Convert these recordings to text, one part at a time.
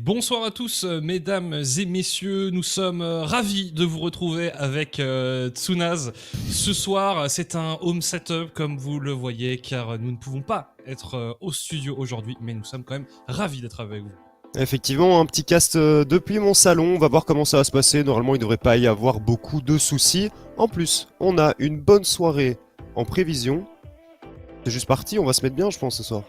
bonsoir à tous, mesdames et messieurs. Nous sommes ravis de vous retrouver avec Tsunaz. Ce soir, c'est un home setup, comme vous le voyez, car nous ne pouvons pas être au studio aujourd'hui, mais nous sommes quand même ravis d'être avec vous. Effectivement, un petit cast depuis mon salon, on va voir comment ça va se passer. Normalement, il ne devrait pas y avoir beaucoup de soucis. En plus, on a une bonne soirée en prévision. C'est juste parti, on va se mettre bien, je pense, ce soir.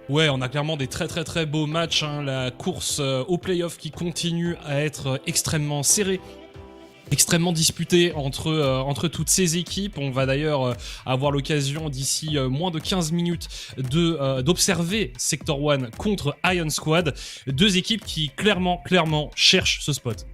Ouais, on a clairement des très beaux matchs, hein. La course au playoff qui continue à être extrêmement serrée, extrêmement disputée entre toutes ces équipes. On va d'ailleurs avoir l'occasion d'ici moins de 15 minutes d'observer Sector 1 contre Ion Squad, deux équipes qui clairement cherchent ce spot.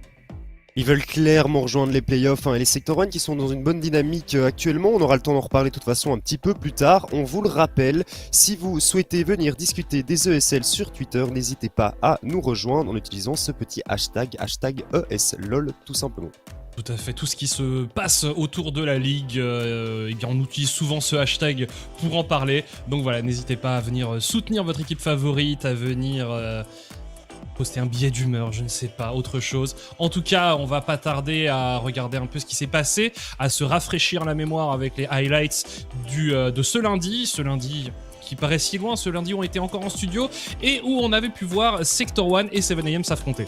Ils veulent clairement rejoindre les playoffs et les Sector 1 qui sont dans une bonne dynamique actuellement. On aura le temps d'en reparler de toute façon un petit peu plus tard. On vous le rappelle, si vous souhaitez venir discuter des ESL sur Twitter, n'hésitez pas à nous rejoindre en utilisant ce petit hashtag ESLOL tout simplement. Tout à fait, tout ce qui se passe autour de la ligue, eh bien on utilise souvent ce hashtag pour en parler. Donc voilà, n'hésitez pas à venir soutenir votre équipe favorite, à venir poster un billet d'humeur, je ne sais pas, autre chose. En tout cas, on va pas tarder à regarder un peu ce qui s'est passé, à se rafraîchir la mémoire avec les highlights de ce lundi qui paraît si loin, ce lundi où on était encore en studio et où on avait pu voir Sector 1 et 7am s'affronter.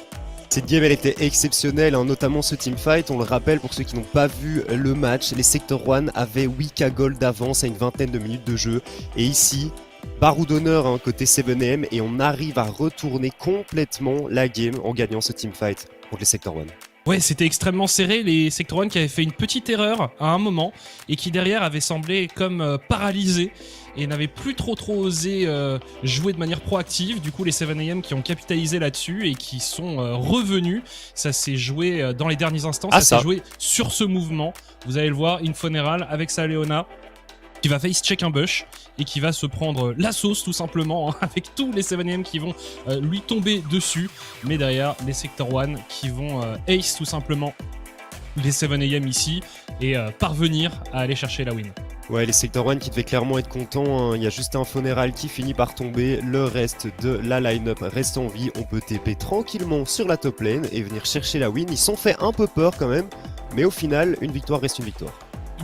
Cette game, elle était exceptionnelle, notamment ce teamfight. On le rappelle pour ceux qui n'ont pas vu le match, les Sector 1 avaient 8k gold d'avance à une vingtaine de minutes de jeu. Et ici, barreau d'honneur côté 7am et on arrive à retourner complètement la game en gagnant ce teamfight contre les Sector 1. Ouais, c'était extrêmement serré, les Sector 1 qui avaient fait une petite erreur à un moment et qui derrière avaient semblé comme paralysés et n'avaient plus trop osé jouer de manière proactive. Du coup, les 7am qui ont capitalisé là-dessus et qui sont revenus. Ça s'est joué dans les derniers instants, ça s'est joué sur ce mouvement. Vous allez le voir, Infoneral avec sa Leona qui va face-check un bush et qui va se prendre la sauce tout simplement, avec tous les 7am qui vont lui tomber dessus. Mais derrière, les Sector 1 qui vont ace tout simplement les 7am ici et parvenir à aller chercher la win. Ouais, les Sector 1 qui devaient clairement être contents, il y a juste un Infoneral qui finit par tomber, le reste de la line-up reste en vie, on peut TP tranquillement sur la top lane et venir chercher la win. Ils sont fait un peu peur quand même, mais au final, une victoire reste une victoire.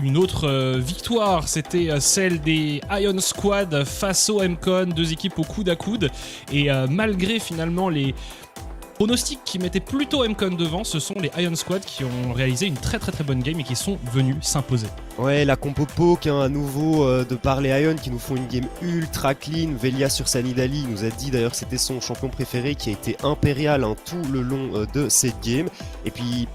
Une autre victoire, c'était celle des Ion Squad face au MCON, deux équipes au coude à coude. Et malgré finalement les pronostics qui mettaient plutôt MCON devant, ce sont les Ion Squad qui ont réalisé une très bonne game et qui sont venus s'imposer. Ouais, la compo poke à nouveau de par les Ion qui nous font une game ultra clean. Velia sur sa Nidalee, il nous a dit d'ailleurs que c'était son champion préféré qui a été impérial tout le long de cette game. Et puis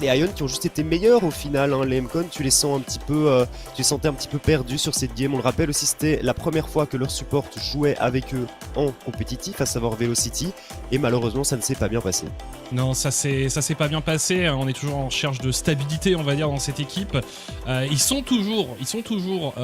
les Ion qui ont juste été meilleurs au final, les MCON tu les sens un petit peu, tu les sentais un petit peu perdus sur cette game. On le rappelle aussi, c'était la première fois que leur support jouait avec eux en compétitif, à savoir Velocity, et malheureusement ça ne s'est pas bien passé. Non, ça s'est pas bien passé. On est toujours en recherche de stabilité, on va dire, dans cette équipe. Ils sont toujours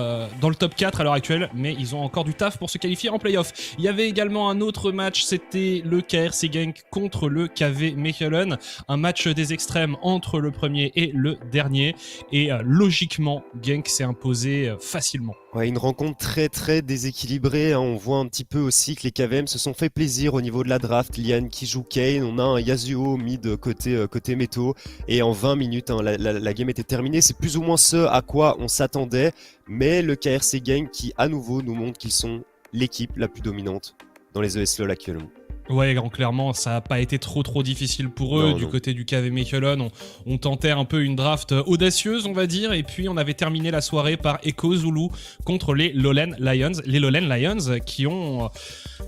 dans le top 4 à l'heure actuelle, mais ils ont encore du taf pour se qualifier en playoff. Il y avait également un autre match, c'était le KRC Genk contre le KV Mechelen. Un match des extrêmes entre le premier et le dernier. Et logiquement, Genk s'est imposé facilement. Ouais, une rencontre très déséquilibrée. On voit un petit peu aussi que les KVM se sont fait plaisir au niveau de la draft. Lian qui joue Kane, on a un Yasuo mid côté Meto. Et en 20 minutes, la game était terminée. C'est plus ou moins ce à quoi on s'attendait. Mais le KRC Gang qui à nouveau nous montre qu'ils sont l'équipe la plus dominante dans les ESLOL actuellement. Ouais, clairement, ça n'a pas été trop difficile pour eux. Du côté du KV Mechelen, on tentait un peu une draft audacieuse, on va dire, et puis on avait terminé la soirée par Echo Zulu contre les Lowland Lions. Les Lowland Lions qui ont,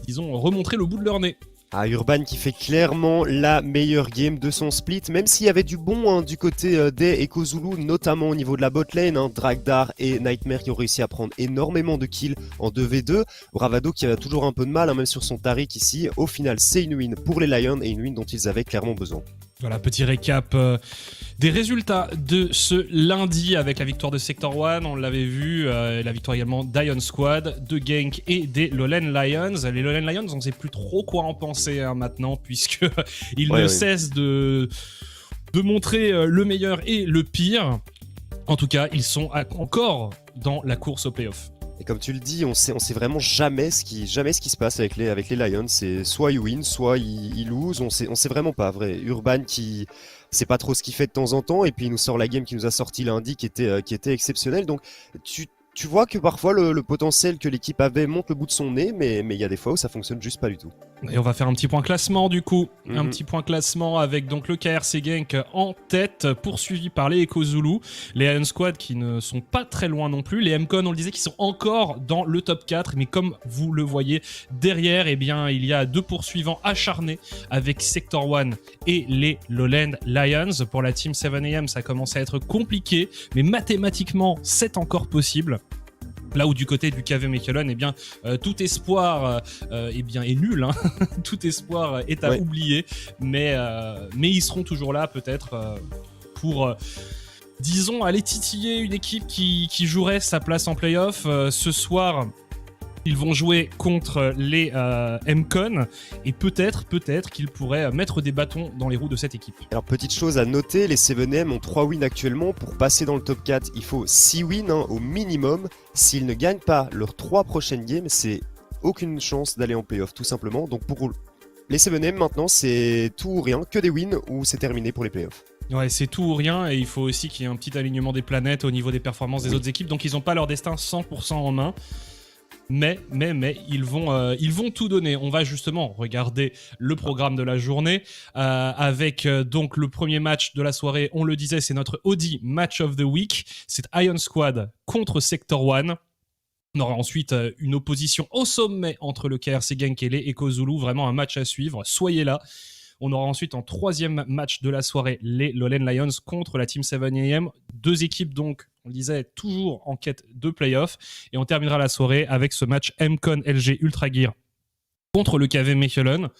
disons, remontré le bout de leur nez. Urban qui fait clairement la meilleure game de son split, même s'il y avait du bon du côté des Echo Zulu, notamment au niveau de la botlane, Dragdar et Nightmare qui ont réussi à prendre énormément de kills en 2v2, Bravado qui a toujours un peu de mal, même sur son Taric ici. Au final, c'est une win pour les Lions et une win dont ils avaient clairement besoin. Voilà, petit récap des résultats de ce lundi avec la victoire de Sector 1, on l'avait vu, la victoire également d'Ion Squad, de Genk et des Lowland Lions. Les Lowland Lions, on ne sait plus trop quoi en penser maintenant, puisqu'ils ne cessent de montrer le meilleur et le pire. En tout cas, ils sont encore dans la course au playoff. Et comme tu le dis, on sait vraiment jamais ce qui se passe avec les Lions. C'est soit ils win, soit ils lose. On sait vraiment pas, vrai. Urban qui sait pas trop ce qu'il fait de temps en temps, et puis il nous sort la game qu'il nous a sorti lundi qui était exceptionnelle. Donc tu vois que parfois le potentiel que l'équipe avait monte le bout de son nez, mais il y a des fois où ça fonctionne juste pas du tout. Et on va faire un petit point classement du coup. Un Mhm. petit point classement avec donc le KRC Genk en tête, poursuivi par les Echo Zulu, les Iron Squad qui ne sont pas très loin non plus, les MCON on le disait qui sont encore dans le top 4, mais comme vous le voyez derrière, eh bien il y a 2 poursuivants acharnés avec Sector 1 et les Lowland Lions. Pour la team 7am ça commence à être compliqué, mais mathématiquement c'est encore possible. Là où du côté du KV Mechelen, eh bien, tout espoir eh bien, est nul. Hein. Tout espoir est à oublier. Mais ils seront toujours là peut-être pour, disons, aller titiller une équipe qui jouerait sa place en play-off. Ce soir, ils vont jouer contre les MCON et peut-être qu'ils pourraient mettre des bâtons dans les roues de cette équipe. Alors petite chose à noter, les 7M ont 3 wins actuellement. Pour passer dans le top 4, il faut 6 wins au minimum. S'ils ne gagnent pas leurs 3 prochaines games, c'est aucune chance d'aller en playoff tout simplement. Donc pour les 7M maintenant, c'est tout ou rien, que des wins ou c'est terminé pour les playoffs. Ouais, c'est tout ou rien, et il faut aussi qu'il y ait un petit alignement des planètes au niveau des performances des autres équipes. Donc ils n'ont pas leur destin 100% en main. Mais ils vont tout donner. On va justement regarder le programme de la journée avec donc le premier match de la soirée. On le disait, c'est notre Audi Match of the Week. C'est Iron Squad contre Sector 1. On aura ensuite une opposition au sommet entre le KRC Genk et les Echo Zulu. Vraiment un match à suivre. Soyez là. On aura ensuite en troisième match de la soirée les Lowland Lions contre la Team 7am. 2 équipes donc, on le disait, toujours en quête de play-off. Et on terminera la soirée avec ce match MCON LG Ultra Gear contre le KV Mechelen.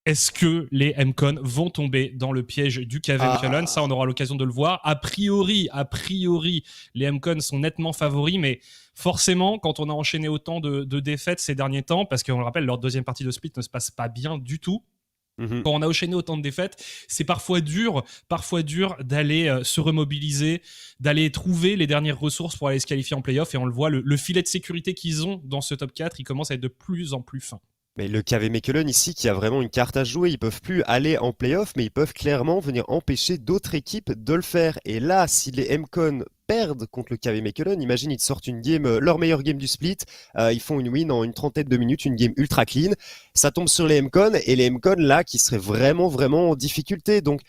Est-ce que les MCON vont tomber dans le piège du KV Mechelen ? Ça, on aura l'occasion de le voir. A priori, les MCON sont nettement favoris, mais forcément, quand on a enchaîné autant de défaites ces derniers temps, parce qu'on le rappelle, leur deuxième partie de split ne se passe pas bien du tout. Quand on a enchaîné autant de défaites, c'est parfois dur d'aller se remobiliser, d'aller trouver les dernières ressources pour aller se qualifier en play-off. Et on le voit, le filet de sécurité qu'ils ont dans ce top 4, il commence à être de plus en plus fin. Mais le KV Mechelen ici qui a vraiment une carte à jouer, ils peuvent plus aller en play-off, mais ils peuvent clairement venir empêcher d'autres équipes de le faire. Et là, si les MCON perdent contre le KV Mechelen, imagine ils sortent une game, leur meilleure game du split, ils font une win en une trentaine de minutes, une game ultra clean, ça tombe sur les MCON, et les MCON là qui seraient vraiment en difficulté. Donc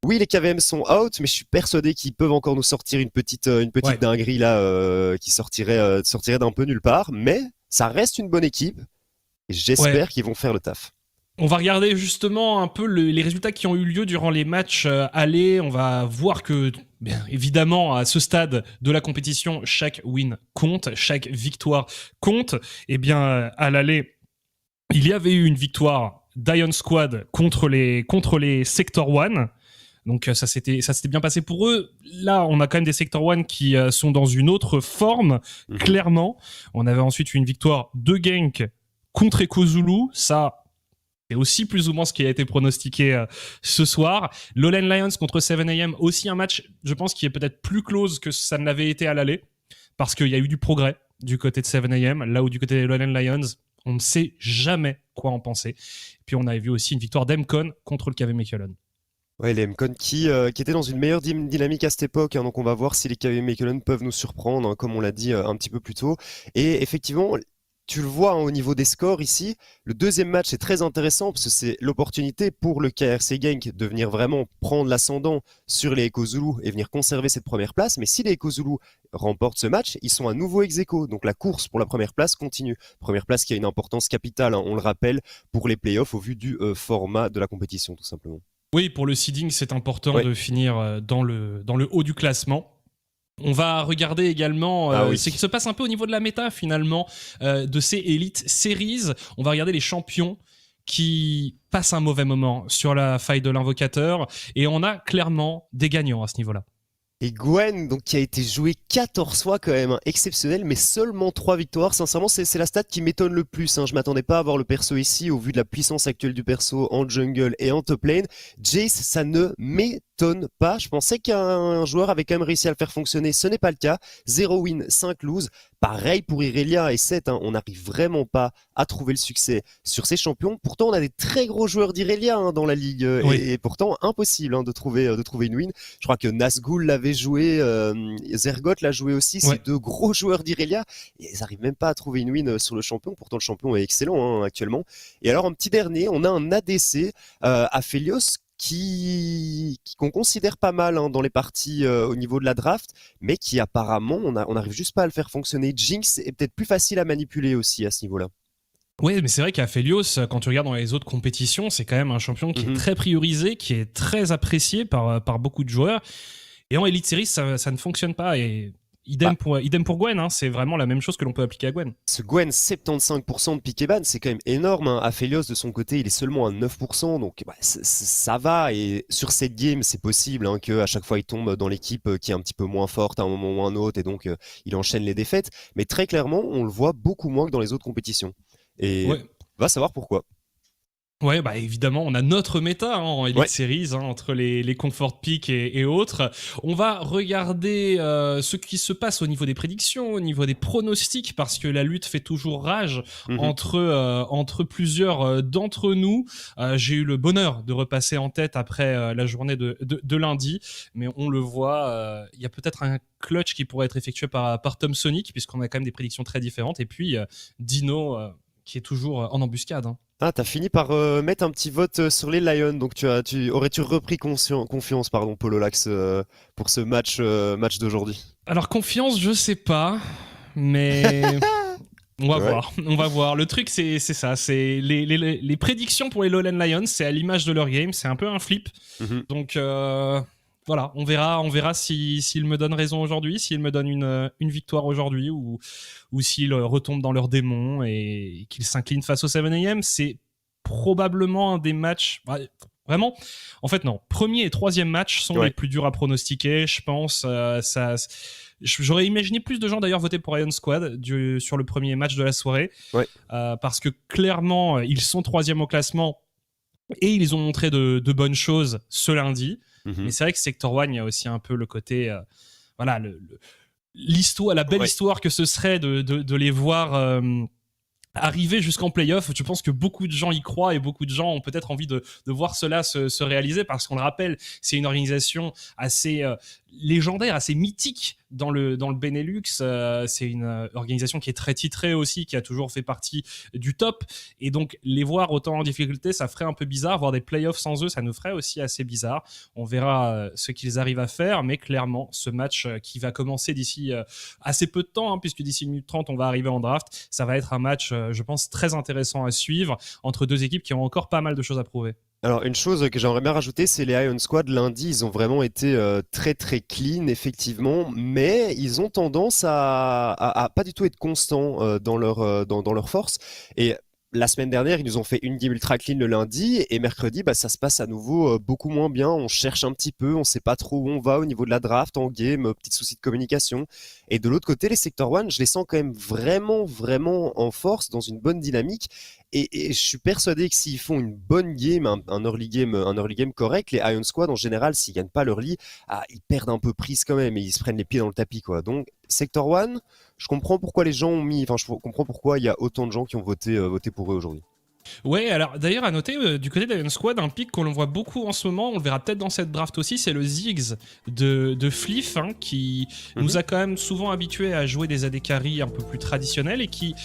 oui, les KVM sont out, mais je suis persuadé qu'ils peuvent encore nous sortir une petite dinguerie là qui sortirait d'un peu nulle part, mais ça reste une bonne équipe. J'espère qu'ils vont faire le taf. On va regarder justement un peu les résultats qui ont eu lieu durant les matchs allés. On va voir que, bien évidemment, à ce stade de la compétition, chaque win compte, chaque victoire compte. Et bien, à l'aller, il y avait eu une victoire d'Iron Squad contre les Sector 1. Donc ça s'était bien passé pour eux. Là, on a quand même des Sector 1 qui sont dans une autre forme, clairement. On avait ensuite une victoire de Genk contre Echo Zulu, ça c'est aussi plus ou moins ce qui a été pronostiqué ce soir. Lowland Lions contre 7am, aussi un match, je pense, qui est peut-être plus close que ça ne l'avait été à l'aller, parce qu'il y a eu du progrès du côté de 7am, là où du côté des Lowland Lions, on ne sait jamais quoi en penser. Et puis on avait vu aussi une victoire d'Emcon contre le KV Mechelen. Ouais, les MCON qui étaient dans une meilleure dynamique à cette époque, hein, donc on va voir si les KV Mechelen peuvent nous surprendre, hein, comme on l'a dit un petit peu plus tôt. Et effectivement, tu le vois au niveau des scores ici, le deuxième match est très intéressant parce que c'est l'opportunité pour le KRC Genk de venir vraiment prendre l'ascendant sur les Echo Zulu et venir conserver cette première place. Mais si les Echo Zulu remportent ce match, ils sont à nouveau ex-aequo. Donc la course pour la première place continue. Première place qui a une importance capitale, hein, on le rappelle, pour les playoffs au vu du format de la compétition tout simplement. Oui, pour le seeding, c'est important de finir dans le haut du classement. On va regarder également ce qui se passe un peu au niveau de la méta finalement de ces Elite Series. On va regarder les champions qui passent un mauvais moment sur la faille de l'invocateur et on a clairement des gagnants à ce niveau-là. Et Gwen, donc, qui a été joué 14 fois quand même, hein, exceptionnel, mais seulement 3 victoires. Sincèrement, c'est la stat qui m'étonne le plus. Hein. Je m'attendais pas à voir le perso ici, au vu de la puissance actuelle du perso en jungle et en top lane. Jace, ça ne m'étonne m'étonne pas. Je pensais qu'un joueur avait quand même réussi à le faire fonctionner. Ce n'est pas le cas. 0 win, 5 lose. Pareil pour Irelia et 7, hein, on n'arrive vraiment pas à trouver le succès sur ces champions. Pourtant, on a des très gros joueurs d'Irelia dans la ligue Oui. et pourtant impossible de trouver une win. Je crois que Nazgûl l'avait joué, Zergoth l'a joué aussi. Ouais. Ces deux gros joueurs d'Irelia, ils n'arrivent même pas à trouver une win sur le champion. Pourtant, le champion est excellent actuellement. Et alors, en petit dernier, on a un ADC, Aphelios, qu'on considère pas mal dans les parties au niveau de la draft, mais qui apparemment, on n'arrive juste pas à le faire fonctionner. Jinx est peut-être plus facile à manipuler aussi à ce niveau-là. Ouais, mais c'est vrai qu'Aphelios, quand tu regardes dans les autres compétitions, c'est quand même un champion qui est très priorisé, qui est très apprécié par beaucoup de joueurs. Et en Elite Series, ça ne fonctionne pas. Et idem pour Gwen, hein, c'est vraiment la même chose que l'on peut appliquer à Gwen. Ce Gwen, 75% de pick et ban, c'est quand même énorme. Aphelios, de son côté, il est seulement à 9%, donc ça va. Et sur cette game, c'est possible qu'à chaque fois, il tombe dans l'équipe qui est un petit peu moins forte à un moment ou un autre, et donc il enchaîne les défaites. Mais très clairement, on le voit beaucoup moins que dans les autres compétitions. Et va savoir pourquoi. Ouais, bah évidemment, on a notre méta en Elite Series, entre les comfort picks et autres. On va regarder ce qui se passe au niveau des prédictions, au niveau des pronostics, parce que la lutte fait toujours rage entre plusieurs d'entre nous. J'ai eu le bonheur de repasser en tête après la journée de lundi, mais on le voit, il y a peut-être un clutch qui pourrait être effectué par Tom Sonic, puisqu'on a quand même des prédictions très différentes, et puis Dino qui est toujours en embuscade. Ah, t'as fini par mettre un petit vote sur les Lions, donc aurais-tu repris confiance, Polo-Lax, pour ce match d'aujourd'hui? Alors confiance, je sais pas, mais on va voir. Le truc, c'est ça, c'est les prédictions pour les Lowland Lions, c'est à l'image de leur game, c'est un peu un flip. Donc voilà, on verra s'ils me donnent raison aujourd'hui, s'ils me donnent une victoire aujourd'hui, ou s'ils retombent dans leur démon et qu'ils s'inclinent face au 7am. C'est probablement un des matchs... Vraiment, en fait non. Premier et troisième match sont les plus durs à pronostiquer, je pense. J'aurais imaginé plus de gens d'ailleurs voter pour Ion Squad sur le premier match de la soirée, parce que clairement, ils sont troisième au classement et ils ont montré de bonnes choses ce lundi. Mais c'est vrai que Sector One, il y a aussi un peu le côté, l'histoire, la belle histoire que ce serait de les voir arriver jusqu'en playoff. Je pense que beaucoup de gens y croient et beaucoup de gens ont peut-être envie de voir cela se réaliser, parce qu'on le rappelle, c'est une organisation assez légendaire, assez mythique dans le Benelux. C'est une organisation qui est très titrée aussi, qui a toujours fait partie du top, et donc les voir autant en difficulté, ça ferait un peu bizarre. Voir des playoffs sans eux, ça nous ferait aussi assez bizarre. On verra ce qu'ils arrivent à faire, mais clairement ce match qui va commencer d'ici assez peu de temps, puisque d'ici 1 minute 30 on va arriver en draft, ça va être un match je pense très intéressant à suivre entre deux équipes qui ont encore pas mal de choses à prouver. Alors, une chose que j'aimerais bien rajouter, c'est les Ion Squad. Lundi, ils ont vraiment été très très clean, effectivement, mais ils ont tendance à pas du tout être constants dans leur force. Et la semaine dernière, ils nous ont fait une game ultra clean le lundi, et mercredi, ça se passe à nouveau beaucoup moins bien. On cherche un petit peu, on sait pas trop où on va au niveau de la draft en game, petits soucis de communication. Et de l'autre côté, les Sector One, je les sens quand même vraiment, vraiment en force, dans une bonne dynamique. Et je suis persuadé que s'ils font une bonne game, un early game correct, les Ion Squad en général, s'ils gagnent pas l'early, ils perdent un peu prise quand même et ils se prennent les pieds dans le tapis, quoi. Donc Sector One, je comprends pourquoi les gens je comprends pourquoi il y a autant de gens qui ont voté pour eux aujourd'hui. Ouais, alors d'ailleurs à noter du côté d'Ion Squad, un pick qu'on voit beaucoup en ce moment, on le verra peut-être dans cette draft aussi, c'est le Ziggs de Fliff, qui nous a quand même souvent habitués à jouer des AD carry un peu plus traditionnels, et qui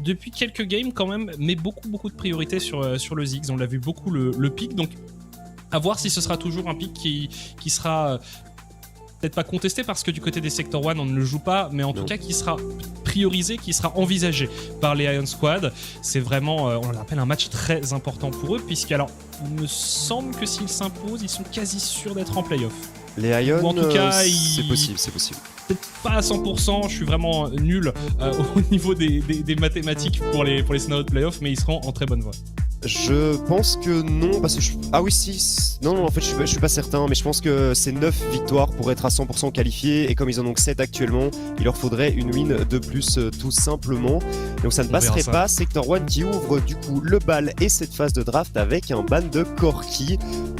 depuis quelques games quand même met beaucoup de priorité sur le Ziggs. On l'a vu beaucoup le pick, donc à voir si ce sera toujours un pick qui sera peut-être pas contesté, parce que du côté des Sector One on ne le joue pas, mais en tout cas qui sera priorisé, qui sera envisagé par les Ion Squad. C'est vraiment, on le rappelle, un match très important pour eux, puisqu'alors il me semble que s'ils s'imposent, ils sont quasi sûrs d'être en playoff. Les Ion, ou en tout cas, c'est possible. Peut-être pas à 100%, je suis vraiment nul au niveau des mathématiques pour les scénarios de playoff, mais ils seront en très bonne voie. Je pense que non, parce que ah oui si, non en fait je suis pas certain, mais je pense que c'est 9 victoires pour être à 100% qualifiés, et comme ils en ont que 7 actuellement, il leur faudrait une win de plus tout simplement. Donc ça ne passerait pas. Sector 1 qui ouvre du coup le bal et cette phase de draft avec un ban de Corki.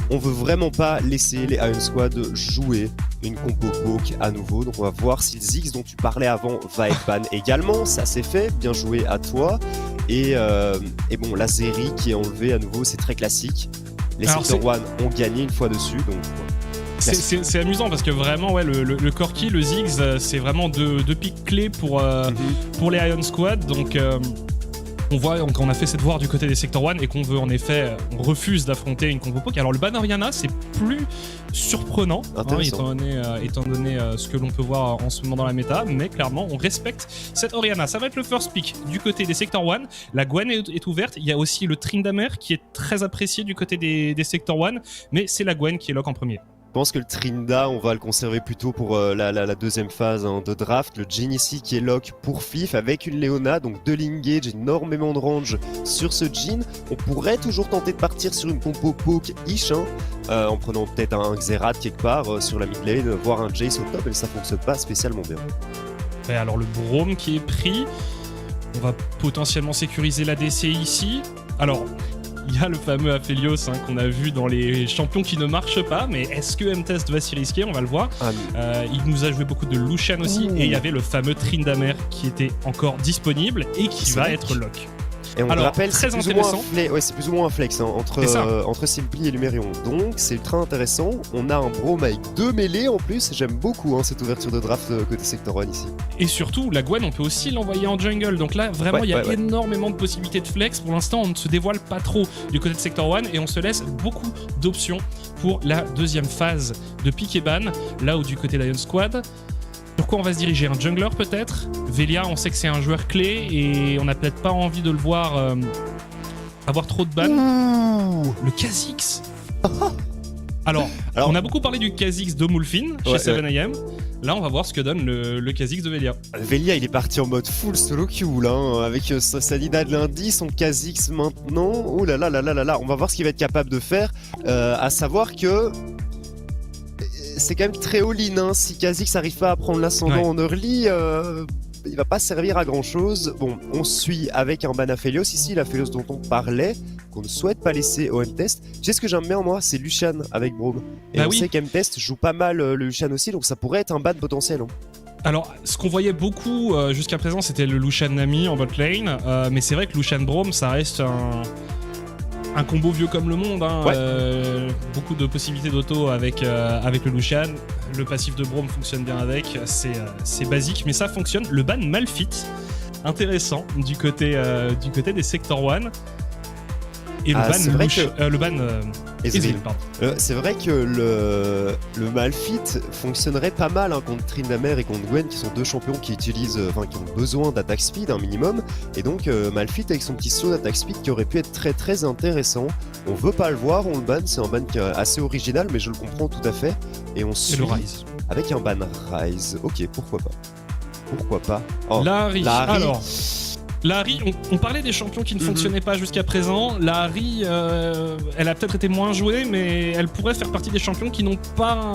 On veut vraiment pas laisser les Iron Squad jouer une compo poke à nouveau, donc on va voir si Ziggs dont tu parlais avant va être ban également. Ça c'est fait, bien joué à toi. Et bon, la série qui est enlevée à nouveau, c'est très classique. Les Sector 1 ont gagné une fois dessus, donc... C'est amusant parce que vraiment, ouais, le Corki, le Ziggs, c'est vraiment deux pics clés pour les Iron Squad. Donc, on voit qu'on a fait cette voie du côté des Sector 1 et qu'on veut en effet, on refuse d'affronter une compo poke. Alors, le ban Orianna, c'est plus surprenant, étant donné ce que l'on peut voir en ce moment dans la méta, mais clairement, on respecte cette Orianna. Ça va être le first pick du côté des Sector 1. La Gwen est ouverte. Il y a aussi le Tryndamere qui est très apprécié du côté des Sector 1, mais c'est la Gwen qui est lock en premier. Je pense que le Trinda, on va le conserver plutôt pour la deuxième phase de draft. Le Jhin ici qui est lock pour Fif avec une Leona, donc de l'engage, énormément de range sur ce Jhin. On pourrait toujours tenter de partir sur une compo poke-ish, en prenant peut-être un Xerath quelque part sur la mid lane, voire un Jace au top, mais ça fonctionne pas spécialement bien. Et alors le Braum qui est pris, on va potentiellement sécuriser la DC ici. Alors... il y a le fameux Aphelios qu'on a vu dans les champions qui ne marchent pas, mais est-ce que M-Test va s'y risquer? On va le voir. Il nous a joué beaucoup de Lucian aussi, et il y avait le fameux Tryndamere qui était encore disponible et qui va être lock. Et on le rappelle, très c'est intéressant. C'est plus ou moins un flex entre Simply et Lumerion. Donc c'est ultra intéressant. On a un Braum avec 2 mêlées en plus. J'aime beaucoup cette ouverture de draft côté Sector 1 ici. Et surtout, la Gwen, on peut aussi l'envoyer en jungle. Donc là, vraiment, il y a énormément de possibilités de flex. Pour l'instant, on ne se dévoile pas trop du côté de Sector 1 et on se laisse beaucoup d'options pour la deuxième phase de pick et ban. Là où du côté d'Iron Squad, sur quoi on va se diriger? Un jungler peut-être? Velia, on sait que c'est un joueur clé et on n'a peut-être pas envie de le voir avoir trop de ban. Le Kha'Zix. Alors, on a beaucoup parlé du Kha'Zix d'Omulfin chez 7am. Là, on va voir ce que donne le Kha'Zix de Velia. Velia, il est parti en mode full solo queue là, avec sa Nida de lundi, son Kha'Zix maintenant. Oh là là là là là là, on va voir ce qu'il va être capable de faire. À savoir que c'est quand même très all-in, si Kha'Zix n'arrive pas à prendre l'ascendant en early, il va pas servir à grand chose. Bon, on suit avec un ban Aphelios ici, l'Aphelios dont on parlait, qu'on ne souhaite pas laisser au M-Test. Tu sais ce que j'aime bien en moi, c'est Lucian avec Braum. Et on sait qu'M-Test joue pas mal le Lucian aussi, donc ça pourrait être un ban potentiel. Alors, ce qu'on voyait beaucoup jusqu'à présent, c'était le Lucian Nami en bot lane, mais c'est vrai que Lucian Braum, ça reste un combo vieux comme le monde, beaucoup de possibilités d'auto avec le Lucian. Le passif de Braum fonctionne bien avec, c'est basique, mais ça fonctionne. Le ban Malphite, intéressant du côté des Sector 1. Et le ban Ezreal, pardon. C'est vrai que le Malphite fonctionnerait pas mal contre Tryndamere et contre Gwen, qui sont deux champions qui utilisent, qui ont besoin d'attaque speed un minimum. Et donc Malphite avec son petit saut d'attaque speed qui aurait pu être très très intéressant. On veut pas le voir, on le ban, c'est un ban qui est assez original, mais je le comprends tout à fait. Et on suit le Ryze avec un ban Ryze. Ok, pourquoi pas. Pourquoi pas. La Harry. Alors. La Harry, on parlait des champions qui ne fonctionnaient pas jusqu'à présent. La Harry, elle a peut-être été moins jouée, mais elle pourrait faire partie des champions qui n'ont pas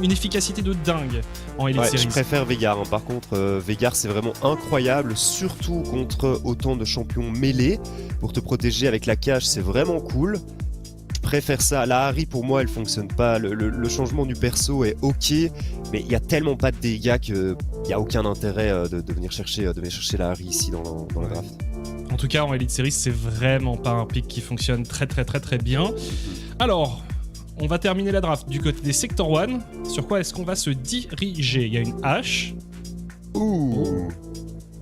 une efficacité de dingue en Elite Series. Je préfère Veigar. Par contre, Veigar, c'est vraiment incroyable, surtout contre autant de champions mêlés. Pour te protéger avec la cage, c'est vraiment cool. Je préfère ça. La Harry, pour moi, elle fonctionne pas. Le changement du perso est ok, mais il y a tellement pas de dégâts qu'il n'y a aucun intérêt de venir chercher la Harry ici dans la draft. En tout cas, en Elite Series, c'est vraiment pas un pick qui fonctionne très très très très bien. Alors, on va terminer la draft du côté des Sector 1. Sur quoi est-ce qu'on va se diriger? Il y a une hache. Ouh.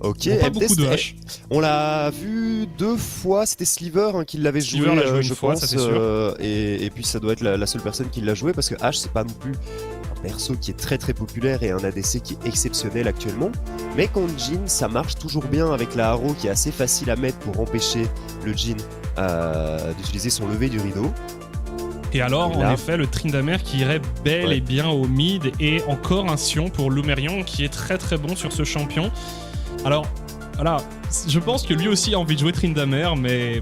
Ok, pas beaucoup de hache. On l'a vu 2 fois, c'était Sliver qui l'avait joué, je pense, ça c'est sûr. Et puis ça doit être la seule personne qui l'a joué, parce que Ashe c'est pas non plus un perso qui est très très populaire et un ADC qui est exceptionnel actuellement. Mais contre Jhin, ça marche toujours bien avec la Harrow qui est assez facile à mettre pour empêcher le Jhin d'utiliser son lever du rideau. Et alors, en effet, le Tryndamere qui irait bel et bien au mid, et encore un Sion pour Lumerion qui est très très bon sur ce champion. Alors, voilà, je pense que lui aussi a envie de jouer Tryndamere, mais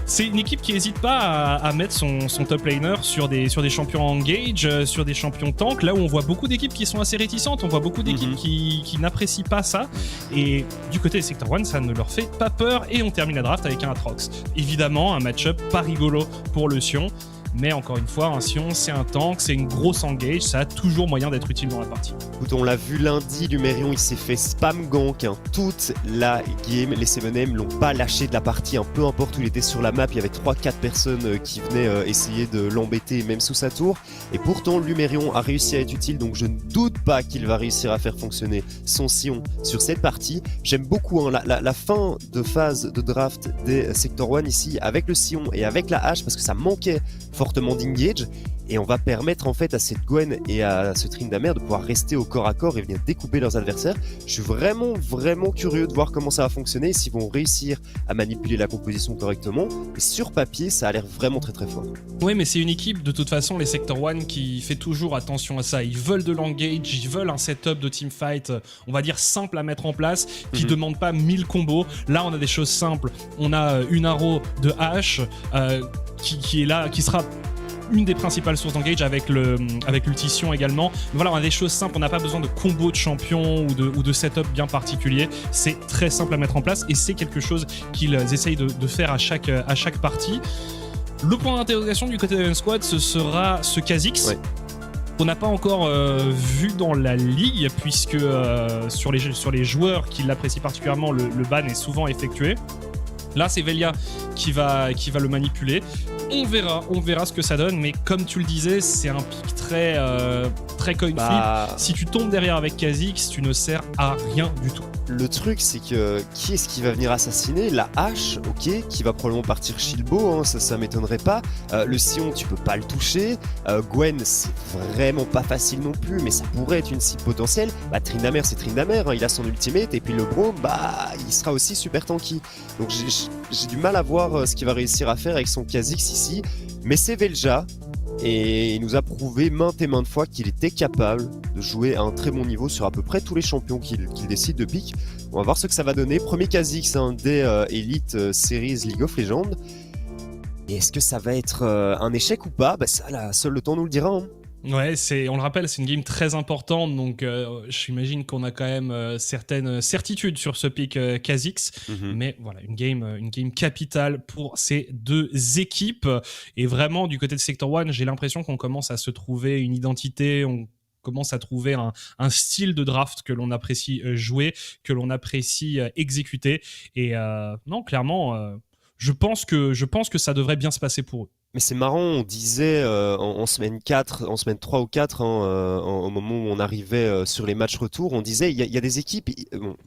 C'est une équipe qui n'hésite pas à mettre son top laner sur des champions engage, sur des champions tank, là où on voit beaucoup d'équipes qui sont assez réticentes, on voit beaucoup d'équipes qui n'apprécient pas ça, et du côté des Sector One, ça ne leur fait pas peur, et on termine la draft avec un Atrox. Évidemment, un match-up pas rigolo pour le Sion, mais encore une fois, un Sion, c'est un tank, c'est une grosse engage, ça a toujours moyen d'être utile dans la partie. Écoute, on l'a vu lundi, Lumerion il s'est fait spam gank toute la game. Les 7M l'ont pas lâché de la partie, peu importe où il était sur la map, il y avait 3-4 personnes qui venaient essayer de l'embêter même sous sa tour. Et pourtant Lumerion a réussi à être utile, donc je ne doute pas qu'il va réussir à faire fonctionner son Sion sur cette partie. J'aime beaucoup la fin de phase de draft des Sector One ici, avec le Sion et avec la hache, parce que ça manquait fortement d'engage. Et on va permettre en fait à cette Gwen et à ce Tryndamere de pouvoir rester au corps à corps et venir découper leurs adversaires. Je suis vraiment curieux de voir comment ça va fonctionner et s'ils vont réussir à manipuler la composition correctement. Et sur papier, ça a l'air vraiment très fort. Oui, mais c'est une équipe de toute façon, les Sector One, qui fait toujours attention à ça. Ils veulent de l'engage, ils veulent un setup de teamfight, on va dire simple à mettre en place, qui demande pas 1000 combos. Là, on a des choses simples. On a une arrow de hache qui est là, qui sera une des principales sources d'engage avec l'ultition également. Mais voilà, on a des choses simples, on n'a pas besoin de combos de champions ou de setup bien particulier. C'est très simple à mettre en place et c'est quelque chose qu'ils essayent de faire à chaque partie. Le point d'interrogation du côté de Iron Squad, ce sera ce Kha'Zix. Ouais. On n'a pas encore vu dans la ligue, puisque sur les joueurs qui l'apprécient particulièrement, le ban est souvent effectué. Là, c'est Velia qui va le manipuler. On verra ce que ça donne, mais comme tu le disais, c'est un pick très coin flip. Si tu tombes derrière avec Kha'Zix, tu ne sers à rien du tout. Le truc, c'est que qui est-ce qui va venir assassiner? La hache, ok, qui va probablement partir Shilbo, ça m'étonnerait pas. Le Sion, tu peux pas le toucher. Gwen, c'est vraiment pas facile non plus, mais ça pourrait être une cible potentielle. Tryndamere, c'est Tryndamere, il a son ultimate, et puis le Braum, il sera aussi super tanky. Donc j'ai du mal à voir ce qu'il va réussir à faire avec son Kha'Zix ici, mais c'est Velja. Et il nous a prouvé maintes et maintes fois qu'il était capable de jouer à un très bon niveau sur à peu près tous les champions qu'il décide de pick. On va voir ce que ça va donner. Premier Kha'Zix des Elite Series League of Legends. Et est-ce que ça va être un échec ou pas? Ça, là, seul le temps nous le dira. Ouais, on le rappelle, c'est une game très importante, donc j'imagine qu'on a quand même certaines certitudes sur ce pick Kha'Zix, mais voilà, une game capitale pour ces deux équipes. Et vraiment, du côté de Sector One, j'ai l'impression qu'on commence à se trouver une identité, on commence à trouver un style de draft que l'on apprécie jouer, que l'on apprécie exécuter. Et non, clairement, je pense que ça devrait bien se passer pour eux. Mais c'est marrant, on disait en semaine 4, en semaine 3 ou 4, au moment où on arrivait sur les matchs retour, on disait il y a des équipes,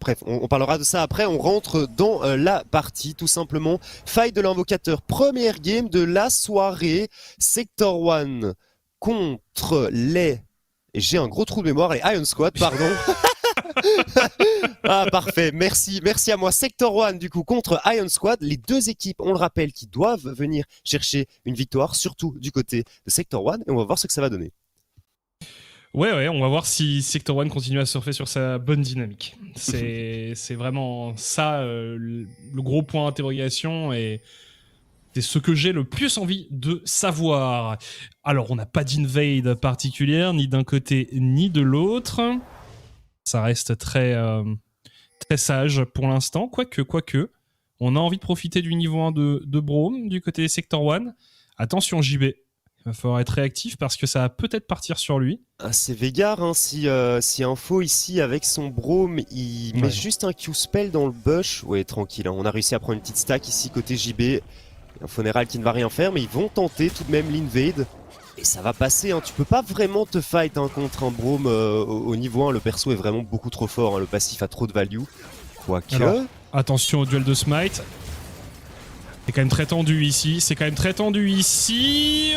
bref, on parlera de ça après, on rentre dans la partie tout simplement. Fight de l'invocateur, première game de la soirée, Sector One contre les... Et j'ai un gros trou de mémoire, les Iron Squad, pardon. Parfait, merci à moi. Sector One du coup contre Iron Squad, les deux équipes, on le rappelle, qui doivent venir chercher une victoire, surtout du côté de Sector One, et on va voir ce que ça va donner. Ouais, on va voir si Sector One continue à surfer sur sa bonne dynamique. C'est vraiment ça le gros point d'interrogation, et c'est ce que j'ai le plus envie de savoir. Alors, on n'a pas d'invade particulière, ni d'un côté ni de l'autre. Ça reste très sage pour l'instant, quoique. On a envie de profiter du niveau 1 de Braum du côté des Sector One. Attention JB, il va falloir être réactif parce que ça va peut-être partir sur lui. C'est Veigar, si Info ici avec son Braum, il met juste un Q-spell dans le bush. Ouais, tranquille, on a réussi à prendre une petite stack ici côté JB. Un Funeral qui ne va rien faire, mais ils vont tenter tout de même l'invade. Et ça va passer, tu peux pas vraiment te fight contre un Braum au niveau 1, le perso est vraiment beaucoup trop fort, le passif a trop de value. Quoique... Alors, attention au duel de smite. C'est quand même très tendu ici,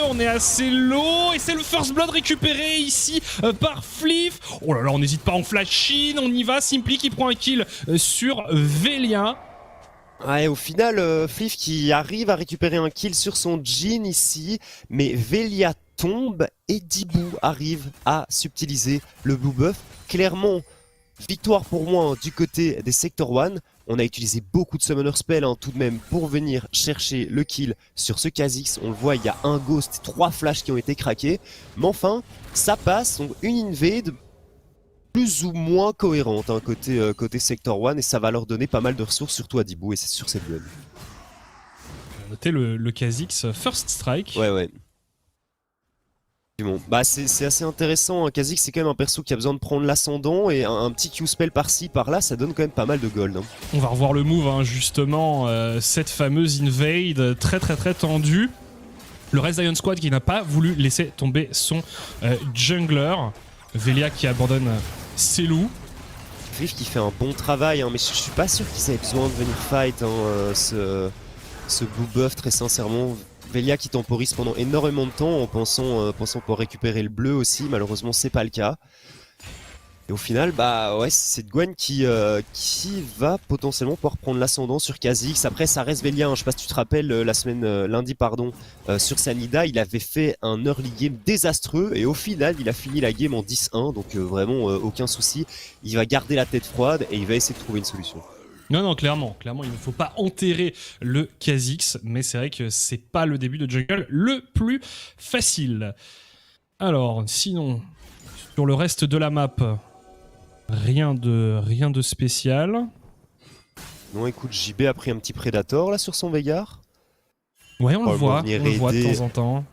on est assez low, et c'est le first blood récupéré ici par Fliff. Oh là là, on n'hésite pas en flash-in, on y va, Simply qui prend un kill sur Velia. Ouais, au final, Fliff qui arrive à récupérer un kill sur son Jhin ici, mais Velia tombe et Dibou arrive à subtiliser le blue buff. Clairement, Victoire pour moi hein, du côté des Sector 1. On a utilisé beaucoup de Summoner Spell tout de même pour venir chercher le kill sur ce Kha'Zix. On le voit, il y a un Ghost, 3 flashs qui ont été craqués. Mais enfin, ça passe. Donc une invade plus ou moins cohérente hein, côté Sector 1 et ça va leur donner pas mal de ressources, surtout à Dibou et c'est sur cette gueule. Notez le Kha'Zix First Strike. Ouais. Bon, bah c'est assez intéressant, Kha'Zix c'est quand même un perso qui a besoin de prendre l'ascendant et un petit Q-spell par-ci par-là ça donne quand même pas mal de gold. Hein. On va revoir le move hein, justement, cette fameuse invade très tendue. Le reste d'Ion Squad qui n'a pas voulu laisser tomber son jungler. Velia qui abandonne ses loups. Rift qui fait un bon travail hein, mais je suis pas sûr qu'ils aient besoin de venir fight hein, ce blue buff très sincèrement. Velia qui temporise pendant énormément de temps en pensant pouvoir récupérer le bleu aussi, malheureusement c'est pas le cas. Et au final, bah ouais, c'est Gwen qui va potentiellement pouvoir prendre l'ascendant sur Kha'Zix. Après ça reste Velia, hein. Je sais pas si tu te rappelles, lundi sur Sanida, il avait fait un early game désastreux et au final il a fini la game en 10-1, donc vraiment aucun souci. Il va garder la tête froide et il va essayer de trouver une solution. Non, clairement, il ne faut pas enterrer le Kha'Zix, mais c'est vrai que c'est pas le début de jungle le plus facile. Alors, sinon, sur le reste de la map, rien de spécial. Non, écoute, JB a pris un petit Predator là sur son Veigar. Ouais, on le voit de temps en temps.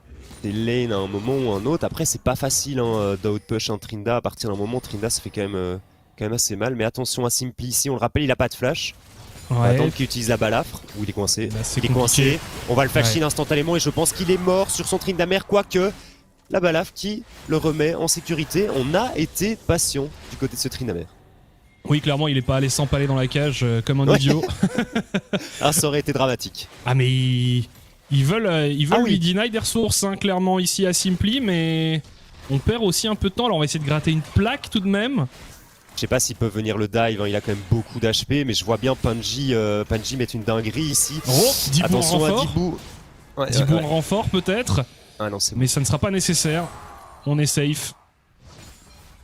Des lanes à un moment ou un autre. Après, c'est pas facile d'outpush un Trinda. À partir d'un moment, Trinda, ça fait quand même assez mal. Mais attention à Simply ici, on le rappelle, il a pas de flash. On va attendre qu'il utilise la balafre. Ou il est coincé. Bah, il est coincé. On va le flash in instantanément et je pense qu'il est mort sur son Tryndamere. Quoique, la balafre qui le remet en sécurité. On a été patient du côté de ce Tryndamere. Oui, clairement, il est pas allé s'empaler dans la cage comme un idiot. Ah, ça aurait été dramatique. Ah, mais ils veulent lui deny des ressources, hein, clairement, ici à Simply, mais on perd aussi un peu de temps. Alors, on va essayer de gratter une plaque tout de même. Je sais pas s'ils peuvent venir le dive, hein. Il a quand même beaucoup d'HP, mais je vois bien Panji mettre une dinguerie ici. Oh, Dibou attention en renfort. à Dibou. Dibou en renfort peut-être. Ah non, c'est bon. Mais ça ne sera pas nécessaire. On est safe.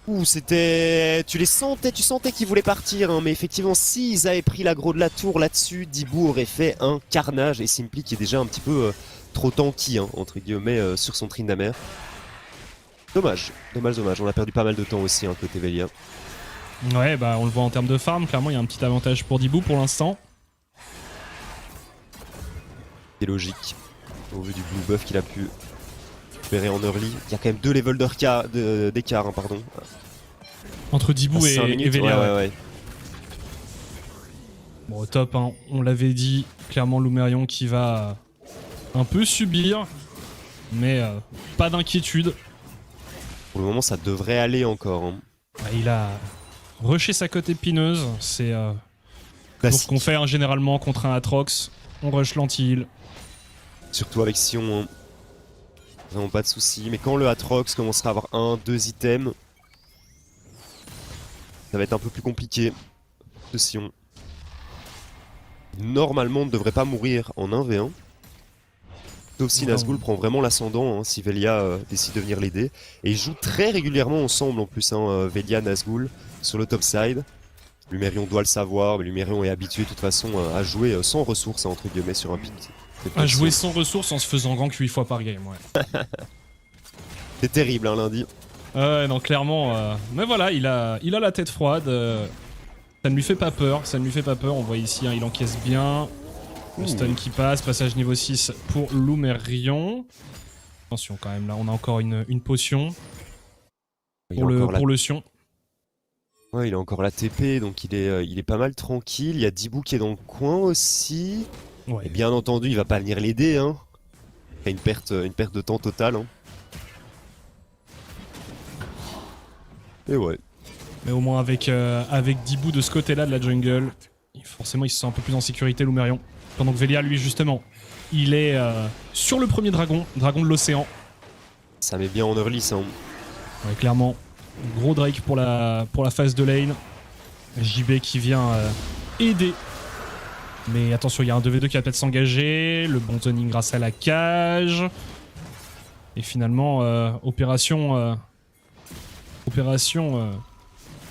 Ouh, tu sentais qu'ils voulaient partir, hein, mais effectivement, s'ils avaient pris l'aggro de la tour là-dessus, Dibou aurait fait un carnage et Simply qui est déjà un petit peu trop tanky, hein, entre guillemets, sur son Tryndamere. Dommage, on a perdu pas mal de temps aussi, hein, côté Velia. Ouais, bah on le voit en termes de farm, clairement il y a un petit avantage pour Dibou pour l'instant. C'est logique, au vu du blue buff qu'il a pu récupérer en early. Il y a quand même 2 levels d'écart, hein, pardon. Entre Dibou et Velia. Ouais. Bon, au top, hein, on l'avait dit, clairement Lumerion qui va un peu subir, mais pas d'inquiétude. Pour le moment, ça devrait aller encore. Hein. Il a rushé sa côte épineuse, c'est ce qu'on fait hein, généralement contre un Atrox. On rush l'anti-heal. Surtout avec Sion, hein. Vraiment pas de soucis. Mais quand le Atrox commencera à avoir 1-2 items, ça va être un peu plus compliqué. Ce Sion. Normalement, on ne devrait pas mourir en 1v1. Sauf si Nazgûl prend vraiment l'ascendant, hein, si Velia décide de venir l'aider. Et ils jouent très régulièrement ensemble en plus, hein, Velia, Nazgûl, sur le top side. Lumerion doit le savoir, mais Lumerion est habitué de toute façon à jouer sans ressources, hein, entre guillemets, sur un pick. À jouer sans ressources en se faisant gank 8 fois par game, ouais. C'est terrible, hein, lundi. Non, clairement. Mais voilà, il a la tête froide. Ça ne lui fait pas peur, On voit ici, hein, il encaisse bien. Le stun qui passe, passage niveau 6 pour Lumerion. Attention quand même, là on a encore une potion pour le Sion. Ouais, il a encore la TP, donc il est pas mal tranquille. Il y a Dibou qui est dans le coin aussi. Ouais. Et bien entendu, il va pas venir l'aider. Hein. Il y a une perte de temps totale. Hein. Et ouais. Mais au moins avec Dibou de ce côté-là de la jungle, forcément il se sent un peu plus en sécurité, Lumerion. Pendant que Velia, lui, justement, il est sur le premier dragon de l'océan. Ça met bien en early, ça. Ouais, clairement. Gros Drake pour la phase de lane. JB qui vient aider. Mais attention, il y a un 2v2 qui va peut-être s'engager. Le bon zoning grâce à la cage. Et finalement, opération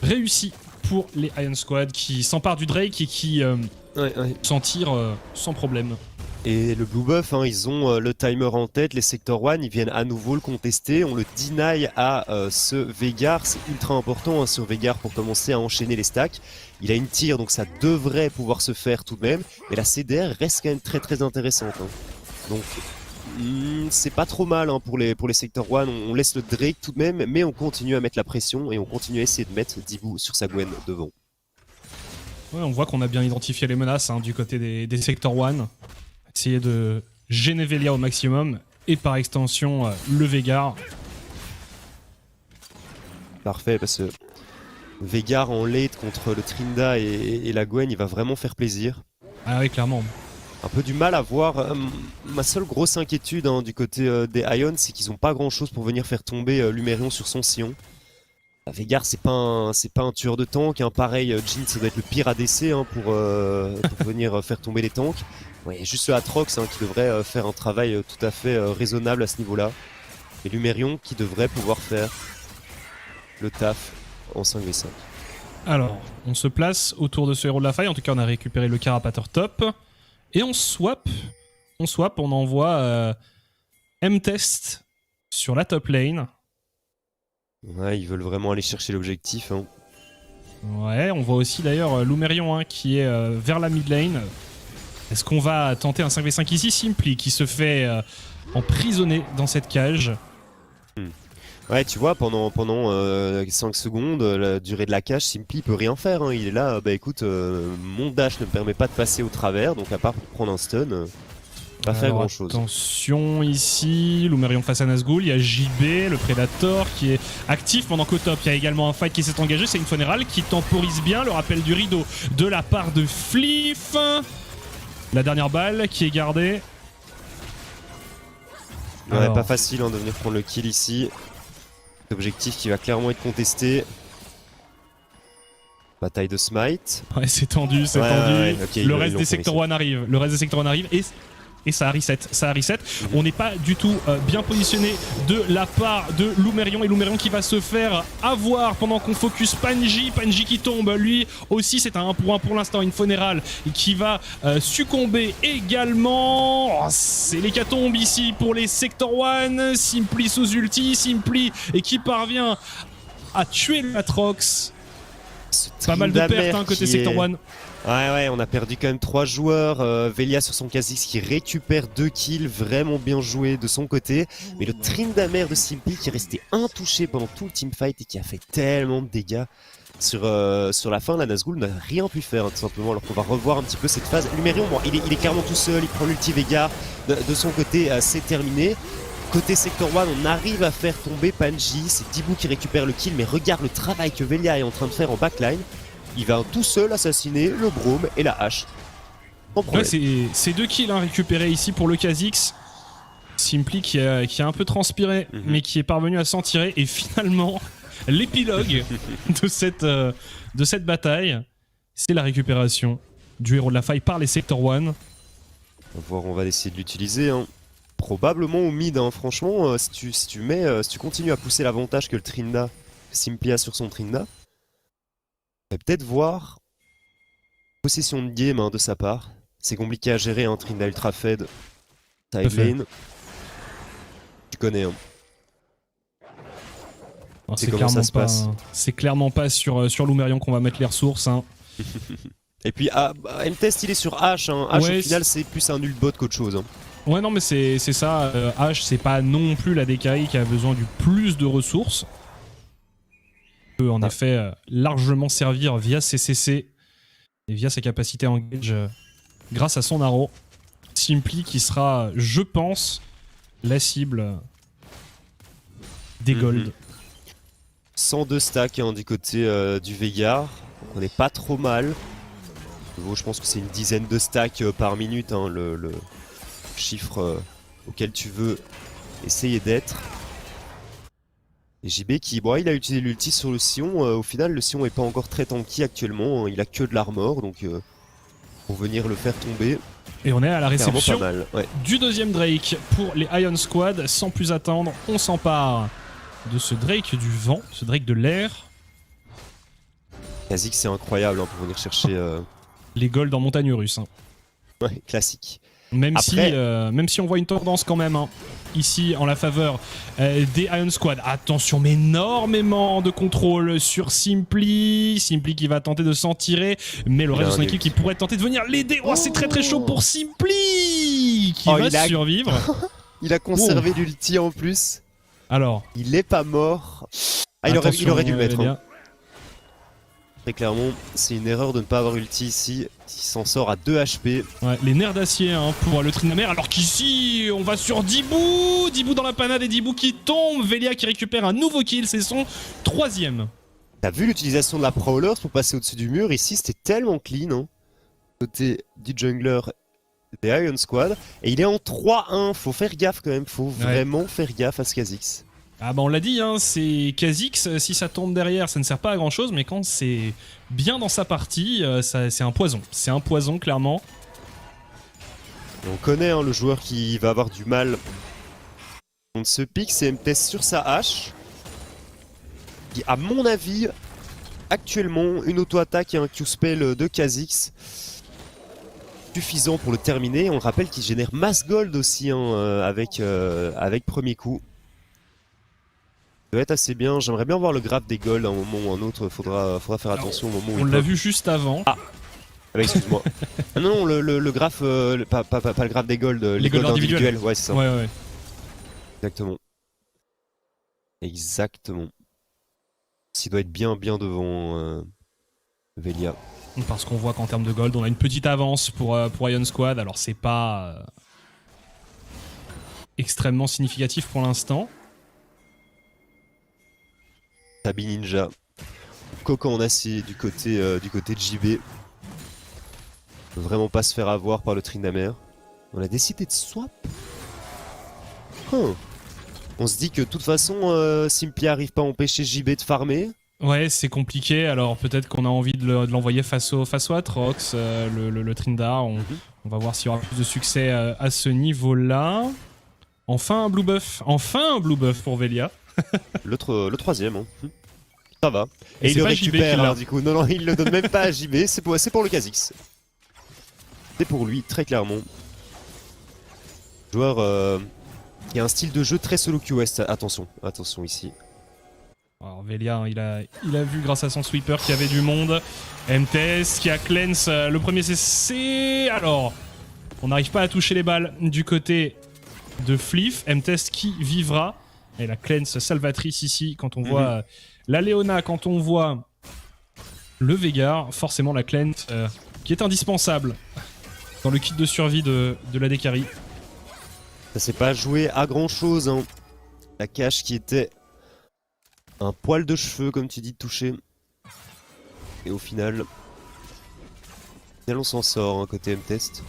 réussie pour les Iron Squad qui s'emparent du Drake et qui s'en tirent sans problème. Et le Blue Buff, hein, ils ont le timer en tête, les Sector 1, ils viennent à nouveau le contester, on le deny à ce Veigar, c'est ultra important hein, sur Veigar pour commencer à enchaîner les stacks. Il a une tire donc ça devrait pouvoir se faire tout de même, mais la CDR reste quand même très intéressante. Hein. Donc c'est pas trop mal hein, pour les Sector 1, on laisse le Drake tout de même, mais on continue à mettre la pression et on continue à essayer de mettre Dibou sur sa Gwen devant. Ouais, on voit qu'on a bien identifié les menaces hein, du côté des Sector 1. Essayer de gêner Velia au maximum et par extension le Veigar. Parfait parce que Veigar en late contre le Trinda et la Gwen il va vraiment faire plaisir. Ah oui clairement. Un peu du mal à voir, ma seule grosse inquiétude hein, du côté des Ion c'est qu'ils ont pas grand chose pour venir faire tomber Lumerion sur son sillon. Veigar c'est pas un tueur de tank, hein. Pareil Jhin ça doit être le pire ADC hein, pour venir faire tomber les tanks. Ouais, il y a juste le Atrox hein, qui devrait faire un travail tout à fait raisonnable à ce niveau-là. Et Lumerion qui devrait pouvoir faire le taf en 5v5. Alors, on se place autour de ce héros de la faille. En tout cas, on a récupéré le Carapateur top. Et on swap, on envoie M-Test sur la top lane. Ouais, ils veulent vraiment aller chercher l'objectif. Hein. Ouais, on voit aussi d'ailleurs Lumerion hein, qui est vers la mid lane. Est-ce qu'on va tenter un 5v5 ici? Simply qui se fait emprisonner dans cette cage. Ouais, tu vois, pendant 5 secondes, la durée de la cage, Simply peut rien faire. Hein. Il est là, bah écoute, mon dash ne me permet pas de passer au travers, donc à part prendre un stun, pas faire grand chose. Attention ici, Lumerion face à Nazgûl, il y a JB, le Predator qui est actif pendant qu'au top, il y a également un fight qui s'est engagé, c'est une Funeral qui temporise bien le rappel du rideau de la part de Fliff. La dernière balle qui est gardée. Ouais, alors... pas facile hein, de venir prendre le kill ici. Objectif qui va clairement être contesté. Bataille de smite. Ouais, c'est tendu, c'est tendu. Ouais, okay, le reste des Sector 1 arrive. Le reste des Sector 1 arrive et ça a reset. On n'est pas du tout bien positionné de la part de Lumerion. Et Lumerion qui va se faire avoir pendant qu'on focus Panji. Panji qui tombe. Lui aussi, c'est un 1 pour 1 pour l'instant. Une Funeral qui va succomber également. Oh, c'est l'hécatombe ici pour les Sector 1. Simply sous ulti. Simply et qui parvient à tuer l'Atrox. Pas mal de pertes hein, côté Sector 1. Ouais, on a perdu quand même 3 joueurs. Velia sur son Kha'Zix qui récupère 2 kills, vraiment bien joué de son côté. Mais le Tryndamere de Simply qui est resté intouché pendant tout le teamfight et qui a fait tellement de dégâts sur la fin. La Nazgûl n'a rien pu faire hein, tout simplement. Alors qu'on va revoir un petit peu cette phase. Lumerion, bon, il est clairement tout seul, il prend l'ulti Veigar. De son côté, c'est terminé. Côté Sector 1, on arrive à faire tomber Panji. C'est Dibou qui récupère le kill, mais regarde le travail que Velia est en train de faire en backline. Il va tout seul assassiner le Braum et la hache. Ouais, c'est 2 kills hein, récupérés ici pour le Kha'Zix. Simply qui a un peu transpiré, mais qui est parvenu à s'en tirer. Et finalement, l'épilogue de cette bataille, c'est la récupération du héros de la faille par les Sector 1. On va voir, on va essayer de l'utiliser. Hein. Probablement au mid, hein. Franchement, si tu continues à pousser l'avantage que le Trinda, Simply a sur son Trinda, on va peut-être voir possession de game hein, de sa part. C'est compliqué à gérer, hein, Trinda ultra fed, side lane. Tu connais. Hein. C'est clairement pas sur Lumerion qu'on va mettre les ressources. Hein. Et puis M-Test il est sur H. Hein. H ouais, au final c'est plus un nul bot qu'autre chose. Hein. Ouais non mais c'est ça. H c'est pas non plus la DKI qui a besoin du plus de ressources. Peut en effet largement servir via ses CC et via sa capacité à engage grâce à son arrow. Simply qui sera, je pense, la cible des gold. 102 stacks hein, du côté du Veigar, on n'est pas trop mal. Je pense que c'est une dizaine de stacks par minute, hein, le chiffre auquel tu veux essayer d'être. Et JB qui, bon, il a utilisé l'ulti sur le Sion. Au final, le Sion n'est pas encore très tanky actuellement. Hein. Il a que de l'armor, donc pour venir le faire tomber. Et on est à la réception pas mal, ouais. du deuxième Drake pour les Iron Squad. Sans plus attendre, on s'empare de ce Drake du vent, ce Drake de l'air. Kha'Zix c'est incroyable hein, pour venir chercher... Les golds en montagne russe. Hein. Ouais, classique. Même Après... si on voit une tendance quand même, hein, ici en la faveur des Ion Squad. Attention, mais énormément de contrôle sur Simply. Simply qui va tenter de s'en tirer, mais le reste de son équipe qui pourrait tenter de venir l'aider. Oh, c'est très très chaud pour Simply qui va survivre. Il a conservé l'ulti en plus. Alors, il est pas mort. Ah, il aurait dû le mettre. Hein. Très clairement, c'est une erreur de ne pas avoir ulti ici. Il s'en sort à 2 HP. Ouais, les nerfs d'acier hein, pour le Tryndamere. Alors qu'ici, on va sur Dibou. Dibou dans la panade et Dibou qui tombe. Velia qui récupère un nouveau kill. C'est son 3ème. T'as vu l'utilisation de la Prowler pour passer au-dessus du mur? Ici, c'était tellement clean. Hein. Côté du jungler des Ion Squad. Et il est en 3-1. Faut faire gaffe quand même. Faut vraiment faire gaffe à ce Kha'Zix. Ah bah on l'a dit, hein, c'est Kha'Zix, si ça tombe derrière, ça ne sert pas à grand chose, mais quand c'est bien dans sa partie, c'est un poison. C'est un poison, clairement. On connaît hein, le joueur qui va avoir du mal contre ce pick, c'est MTS sur sa hache. Qui, à mon avis, actuellement, une auto-attaque et un Q-spell de Kha'Zix suffisant pour le terminer. On le rappelle qu'il génère masse gold aussi hein, avec premier coup. Ça va être assez bien, j'aimerais bien voir le graphe des golds à un moment ou un autre, faudra faire attention au moment où on l'a vu juste avant. Ah bah excuse-moi. Non, le graphe, pas le graphe des golds, les golds individuels. Ouais, c'est ça. Ouais. Exactement. S'il doit être bien devant Velia. Parce qu'on voit qu'en termes de gold, on a une petite avance pour Ion Squad, alors c'est pas extrêmement significatif pour l'instant. Tabi Ninja, coquin en acier du côté de JB. Vraiment pas se faire avoir par le Tryndamere. On a décidé de swap. On se dit que de toute façon, Simply arrive pas à empêcher JB de farmer. Ouais, c'est compliqué, alors peut-être qu'on a envie de l'envoyer face au Atrox, le Trinda. On va voir s'il y aura plus de succès à ce niveau-là. Enfin un blue buff pour Velia. Le 3ème. Hein. Ça va. Et il le récupère, hein, du coup. Non, il le donne même pas à JB, c'est pour le Kha'Zix. C'est pour lui, très clairement. Joueur qui a un style de jeu très solo QS. Attention ici. Alors Velia, hein, il a vu grâce à son sweeper qu'il y avait du monde. MTS qui a cleanse le premier CC. Alors, on n'arrive pas à toucher les balles du côté de Fliff. MTS qui vivra. Et la cleanse salvatrice ici, quand on voit la Léona, quand on voit le Veigar, forcément la cleanse qui est indispensable dans le kit de survie de la Dekari. Ça s'est pas joué à grand chose. Hein. La cache qui était un poil de cheveux, comme tu dis, de toucher. Et au final, on s'en sort hein, côté M-Test.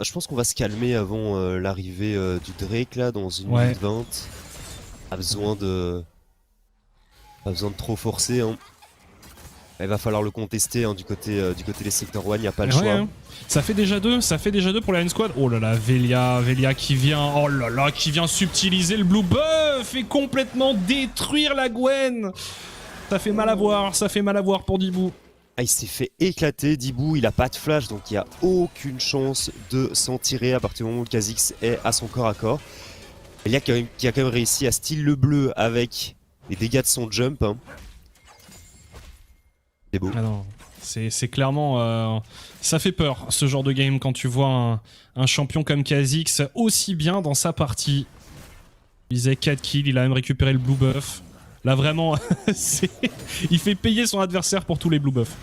Je pense qu'on va se calmer avant l'arrivée du Drake là dans 1 minute 20. Pas besoin de trop forcer. Hein. Il va falloir le contester hein, du côté des secteurs 1, il n'y a pas le choix. Hein. Ça fait déjà 2 pour la Ion Squad. Oh là là, Velia qui vient subtiliser le blue buff et complètement détruire la Gwen. Ça fait mal à voir pour Dibou. Ah, il s'est fait éclater, Dibou, il a pas de flash donc il n'y a aucune chance de s'en tirer à partir du moment où Kha'Zix est à son corps à corps. Velia qui a quand même réussi à steal le bleu avec les dégâts de son jump. Hein. C'est beau. Ah non, c'est clairement... ça fait peur ce genre de game quand tu vois un champion comme Kha'Zix aussi bien dans sa partie. Il faisait 4 kills, il a même récupéré le blue buff. Là vraiment, il fait payer son adversaire pour tous les blue buffs.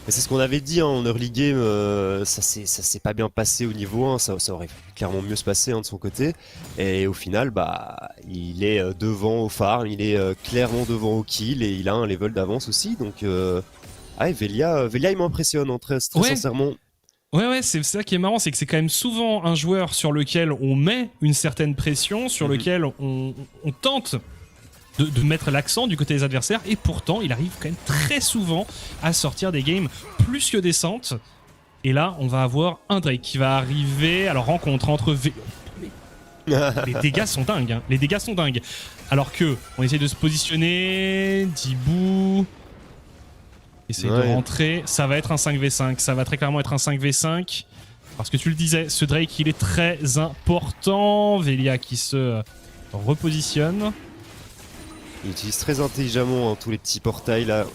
C'est ce qu'on avait dit hein, en early game, ça s'est pas bien passé au niveau 1, ça aurait clairement mieux se passer hein, de son côté. Et au final, bah, il est devant au farm, il est clairement devant au kill et il a un level d'avance aussi. Donc, Velia il m'impressionne hein, très sincèrement. Ouais, c'est ça qui est marrant, c'est que c'est quand même souvent un joueur sur lequel on met une certaine pression, sur lequel on tente de mettre l'accent du côté des adversaires, et pourtant il arrive quand même très souvent à sortir des games plus que décentes. Et là, on va avoir un Drake qui va arriver. Alors, rencontre entre... Les dégâts sont dingues, hein. Les dégâts sont dingues. Alors que, on essaie de se positionner. Dibou... Essaye de rentrer. Ça va être un 5v5. Ça va très clairement être un 5v5. Parce que tu le disais, ce Drake, il est très important. Velia qui se repositionne. Il utilise très intelligemment tous les petits portails là.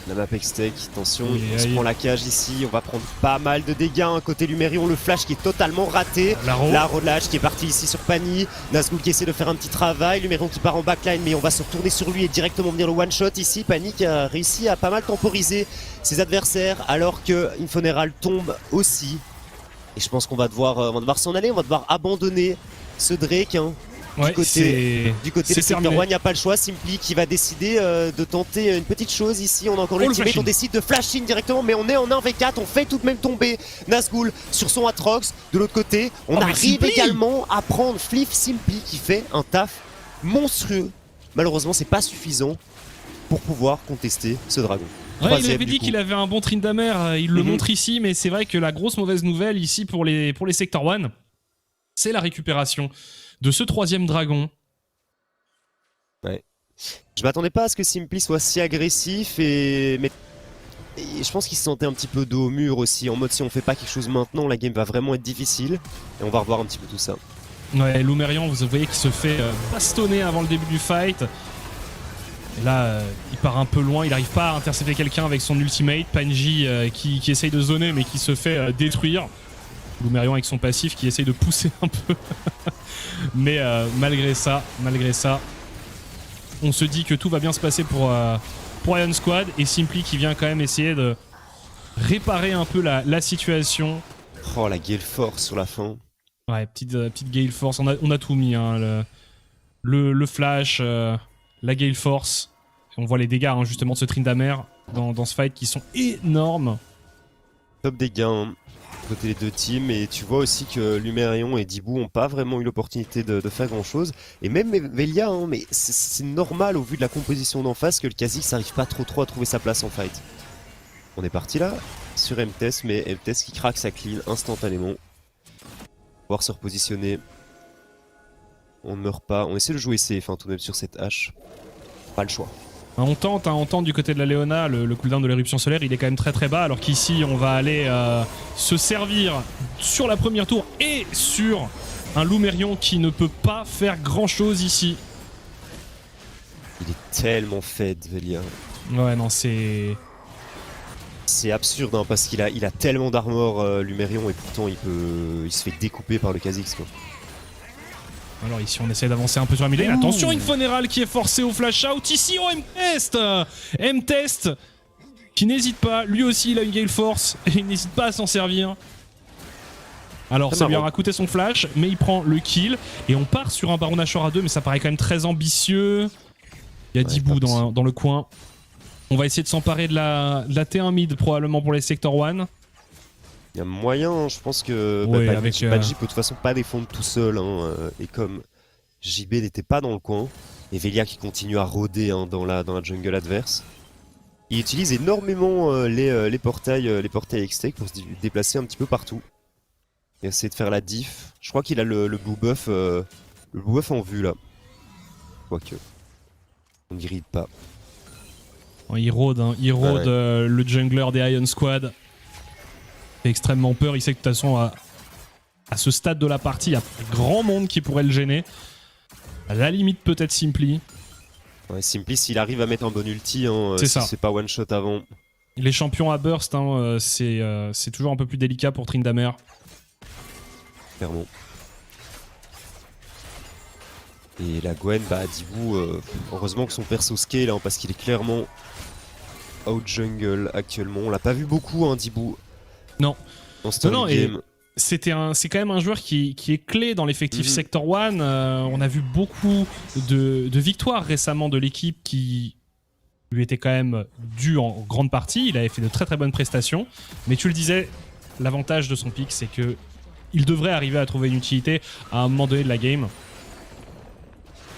La map Hextech, attention, on se prend la cage ici, on va prendre pas mal de dégâts. Côté Lumérion, le flash qui est totalement raté. La relâche qui est partie ici sur Pani. Nazgûl qui essaie de faire un petit travail. Lumérion qui part en backline, mais on va se retourner sur lui et directement venir le one shot ici. Pani qui a réussi à pas mal temporiser ses adversaires alors que Infoneral tombe aussi. Et je pense qu'on va devoir s'en aller, on va devoir abandonner ce Drake. Hein. Ouais, du côté de Sector 1, il n'y a pas le choix. Simply qui va décider de tenter une petite chose ici. On a encore l'ultimate, on décide de flash in directement, mais on est en 1v4. On fait tout de même tomber Nazgûl sur son Atrox. De l'autre côté, on arrive également à prendre Flip Simply qui fait un taf monstrueux. Malheureusement, c'est pas suffisant pour pouvoir contester ce dragon. Ouais, il avait dit qu'il avait un bon Tryndamere, il le montre ici, mais c'est vrai que la grosse mauvaise nouvelle ici pour les Sector 1, c'est la récupération de ce 3e dragon. Ouais. Je m'attendais pas à ce que Simply soit si agressif mais je pense qu'il se sentait un petit peu dos au mur aussi, en mode si on fait pas quelque chose maintenant, la game va vraiment être difficile et on va revoir un petit peu tout ça. Ouais, Lumérion, vous voyez qu'il se fait bastonner avant le début du fight. Et là, il part un peu loin, il n'arrive pas à intercepter quelqu'un avec son ultimate. Panji qui essaye de zoner mais qui se fait détruire. Lumérion avec son passif qui essaye de pousser un peu. Mais malgré ça, on se dit que tout va bien se passer pour Ion Squad. Et Simply qui vient quand même essayer de réparer un peu la situation. Oh, la Gale Force sur la fin. Ouais, petite Gale Force, on a tout mis. Hein, le flash, la Gale Force. On voit les dégâts hein, justement de ce Tryndamere dans ce fight qui sont énormes. Top dégâts hein, côté les deux teams, et tu vois aussi que Lumérion et Dibou n'ont pas vraiment eu l'opportunité de faire grand chose. Et même Velia, hein, mais c'est normal au vu de la composition d'en face que le Kha'Zix n'arrive pas trop à trouver sa place en fight. On est parti là sur MTS, mais MTS qui craque sa clean instantanément. Pouvoir se repositionner. On ne meurt pas, on essaie de jouer safe hein, tout de même sur cette hache. Pas le choix. On tente du côté de la Leona, le cooldown de l'éruption solaire il est quand même très bas, alors qu'ici on va aller se servir sur la première tour et sur un Lumérion qui ne peut pas faire grand chose ici. Il est tellement fed, Velia. Ouais non c'est... C'est absurde hein, parce qu'il a tellement d'armor Lumérion et pourtant il se fait découper par le Kha'Zix quoi. Alors ici on essaie d'avancer un peu sur la mid-lane. Attention Infoneral qui est forcé au flash out. Ici on M-Test M-Test qui n'hésite pas. Lui aussi il a une Gale Force et il n'hésite pas à s'en servir. Alors ça lui aura coûté son flash mais il prend le kill. Et on part sur un Baron Nashor à 2 mais ça paraît quand même très ambitieux. Il y a Dibou dans le coin. On va essayer de s'emparer de la T1 mid probablement pour les Sector 1. Il y a moyen, je pense que Panji peut de toute façon pas défendre tout seul. Hein, et comme JB n'était pas dans le coin, et Velia qui continue à rôder hein, dans la jungle adverse, il utilise énormément les portails Hextech pour se déplacer un petit peu partout. Et essayer de faire la diff. Je crois qu'il a le blue buff en vue là. Quoique. On ne grille pas. Il rôde, hein. Le jungler des Ion Squad. Il a extrêmement peur, il sait que de toute façon à ce stade de la partie il y a grand monde qui pourrait le gêner. À la limite peut-être Simply. Ouais, Simply s'il arrive à mettre un bon ulti, hein, c'est pas one shot avant. Les champions à burst, hein, c'est toujours un peu plus délicat pour Tryndamere. Clairement. Et la Gwen, Dibou, heureusement que son perso scale hein, parce qu'il est clairement out jungle actuellement. On l'a pas vu beaucoup hein, Dibou. Non. Game. C'est quand même un joueur qui est clé dans l'effectif Sector 1. On a vu beaucoup de victoires récemment de l'équipe qui lui étaient quand même dues en grande partie. Il avait fait de très bonnes prestations. Mais tu le disais, l'avantage de son pick, c'est que il devrait arriver à trouver une utilité à un moment donné de la game.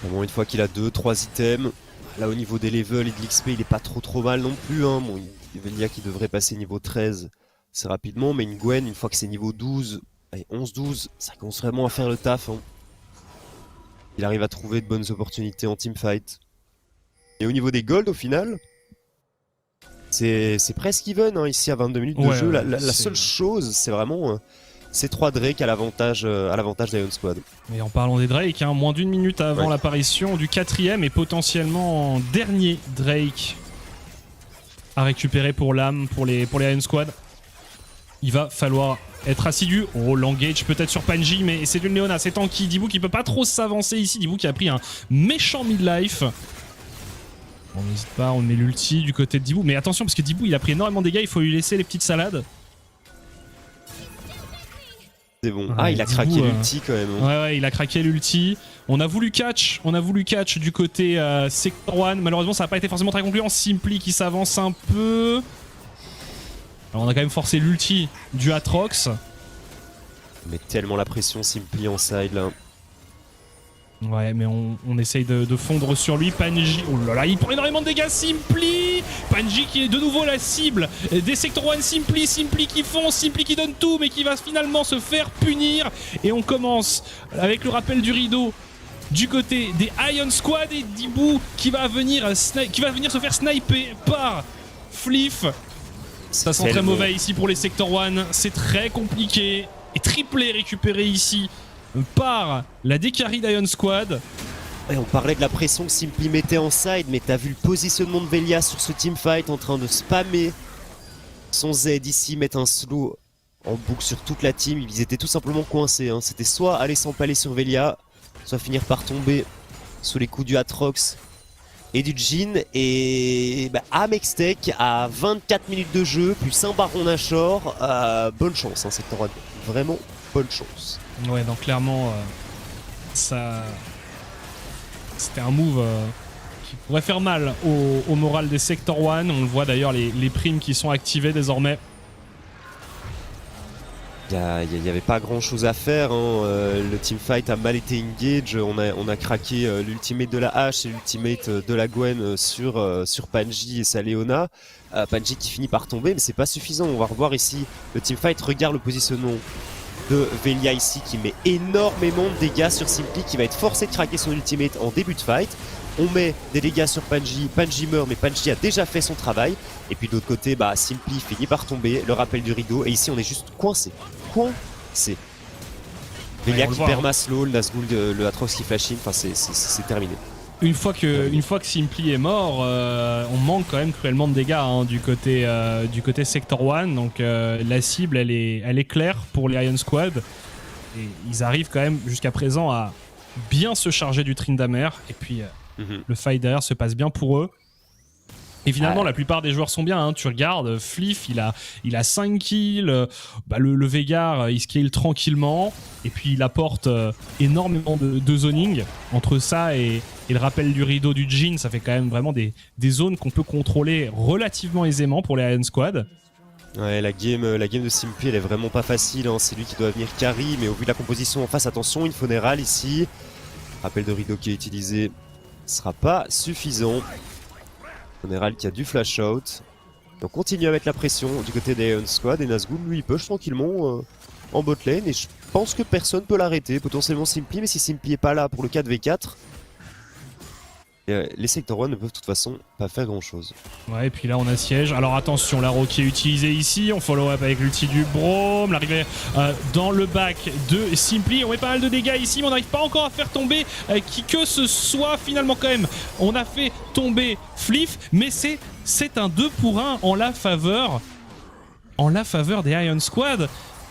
Bon, une fois qu'il a 2-3 items, là au niveau des levels et de l'XP, il est pas trop mal non plus. Hein. Bon, Velia qui devrait passer niveau 13 assez rapidement, mais une Gwen, une fois que c'est niveau 12, allez, 11-12, ça commence vraiment à faire le taf. Hein. Il arrive à trouver de bonnes opportunités en teamfight. Et au niveau des golds, au final, c'est presque even hein, ici à 22 minutes de jeu. La seule chose, c'est vraiment ces 3 Drake à l'avantage d'Ion Squad. Et en parlant des Drake, hein, moins d'1 minute avant Ouais. l'apparition du 4ème et potentiellement dernier Drake à récupérer pour l'âme, pour les Iron Squad. Il va falloir être assidu. Oh, l'engage peut-être sur Panji, mais c'est une Leona, c'est tanky. Dibu qui peut pas trop s'avancer ici. Dibu qui a pris un méchant midlife. On n'hésite pas, on met l'ulti du côté de Dibu. Mais attention, parce que Dibu il a pris énormément de dégâts, il faut lui laisser les petites salades. C'est bon. Ouais, Ah, il a Dibu, craqué l'ulti quand même. Hein. Ouais, il a craqué l'ulti. On a voulu catch du côté Sector 1. Malheureusement, ça n'a pas été forcément très concluant. Simply qui s'avance un peu. Alors, on a quand même forcé l'ulti du Atrox. On met tellement la pression Simply en side là. Ouais, mais on essaye de fondre sur lui. Panji, oh là là, il prend énormément de dégâts. Simply, Panji qui est de nouveau la cible des Sector 1. Simply qui fonce, Simply qui donne tout, mais qui va finalement se faire punir. Et on commence avec le rappel du rideau du côté des Iron Squad et Dibu qui va venir se faire sniper par Fliff. Ça sent très mauvais ici pour les Sector 1. C'est très compliqué. Et triplé récupéré ici par la Dekari d'Ion Squad. Et on parlait de la pression que Simply mettait en side, mais t'as vu le positionnement de Velia sur ce teamfight en train de spammer son Z ici, mettre un slow en boucle sur toute la team. Ils étaient tout simplement coincés. Hein. C'était soit aller s'empaler sur Velia, soit finir par tomber sous les coups du Atrox et du Jhin. Et Amex Tech à 24 minutes de jeu, plus un Baron Nashor. Bonne chance, hein, Sector 1. Vraiment bonne chance. Ouais, donc clairement, ça. C'était un move qui pourrait faire mal au moral des Sector 1. On le voit d'ailleurs, les primes qui sont activées désormais. Il n'y avait pas grand chose à faire, hein. Le teamfight a mal été engage, on a craqué l'ultimate de la hache et l'ultimate de la Gwen sur Panji et sa Leona. Panji qui finit par tomber, mais c'est pas suffisant. On va revoir ici le teamfight. Regarde le positionnement de Velia ici qui met énormément de dégâts sur Simply, qui va être forcé de craquer son ultimate en début de fight. On met des dégâts sur Panji, Panji meurt, mais Panji a déjà fait son travail. Et puis de l'autre côté, Simply finit par tomber, le rappel du rideau, et ici on est juste coincé. Velia qui perma-slow, le Nazgûl, le Atrox qui flash in, enfin c'est terminé. Une fois que Simply est mort, on manque quand même cruellement de dégâts hein, du côté Sector 1. Donc la cible, elle est claire pour les Iron Squad. Et ils arrivent quand même jusqu'à présent à bien se charger du Tryndamere. Et puis le fight derrière se passe bien pour eux. Et finalement, la plupart des joueurs sont bien. Hein. Tu regardes, Fliff, il a 5 kills. Le Veigar, il scale tranquillement. Et puis, il apporte énormément de zoning. Entre ça et le rappel du rideau du Jhin, ça fait quand même vraiment des zones qu'on peut contrôler relativement aisément pour les Iron Squad. Ouais, la game de Simply, elle est vraiment pas facile. Hein. C'est lui qui doit venir carry. Mais au vu de la composition en face, attention, une Funeral ici. Rappel de rideau qui est utilisé sera pas suffisant. Funeral qui a du flash out. On continue à mettre la pression du côté des Iron Squad et Nazgûl lui il push tranquillement en bot lane et je pense que personne peut l'arrêter, potentiellement Simply, mais si Simply est pas là pour le 4v4, les Sector 1 ne peuvent de toute façon pas faire grand chose. Ouais, et puis là on assiège. Alors attention, l'arrow qui est utilisé ici, on follow up avec l'ulti du Braum, l'arrivée dans le back de Simply. On met pas mal de dégâts ici, mais on n'arrive pas encore à faire tomber qui que ce soit. Finalement quand même, on a fait tomber Fliff, mais c'est un 2 pour 1 en la faveur des Iron Squad.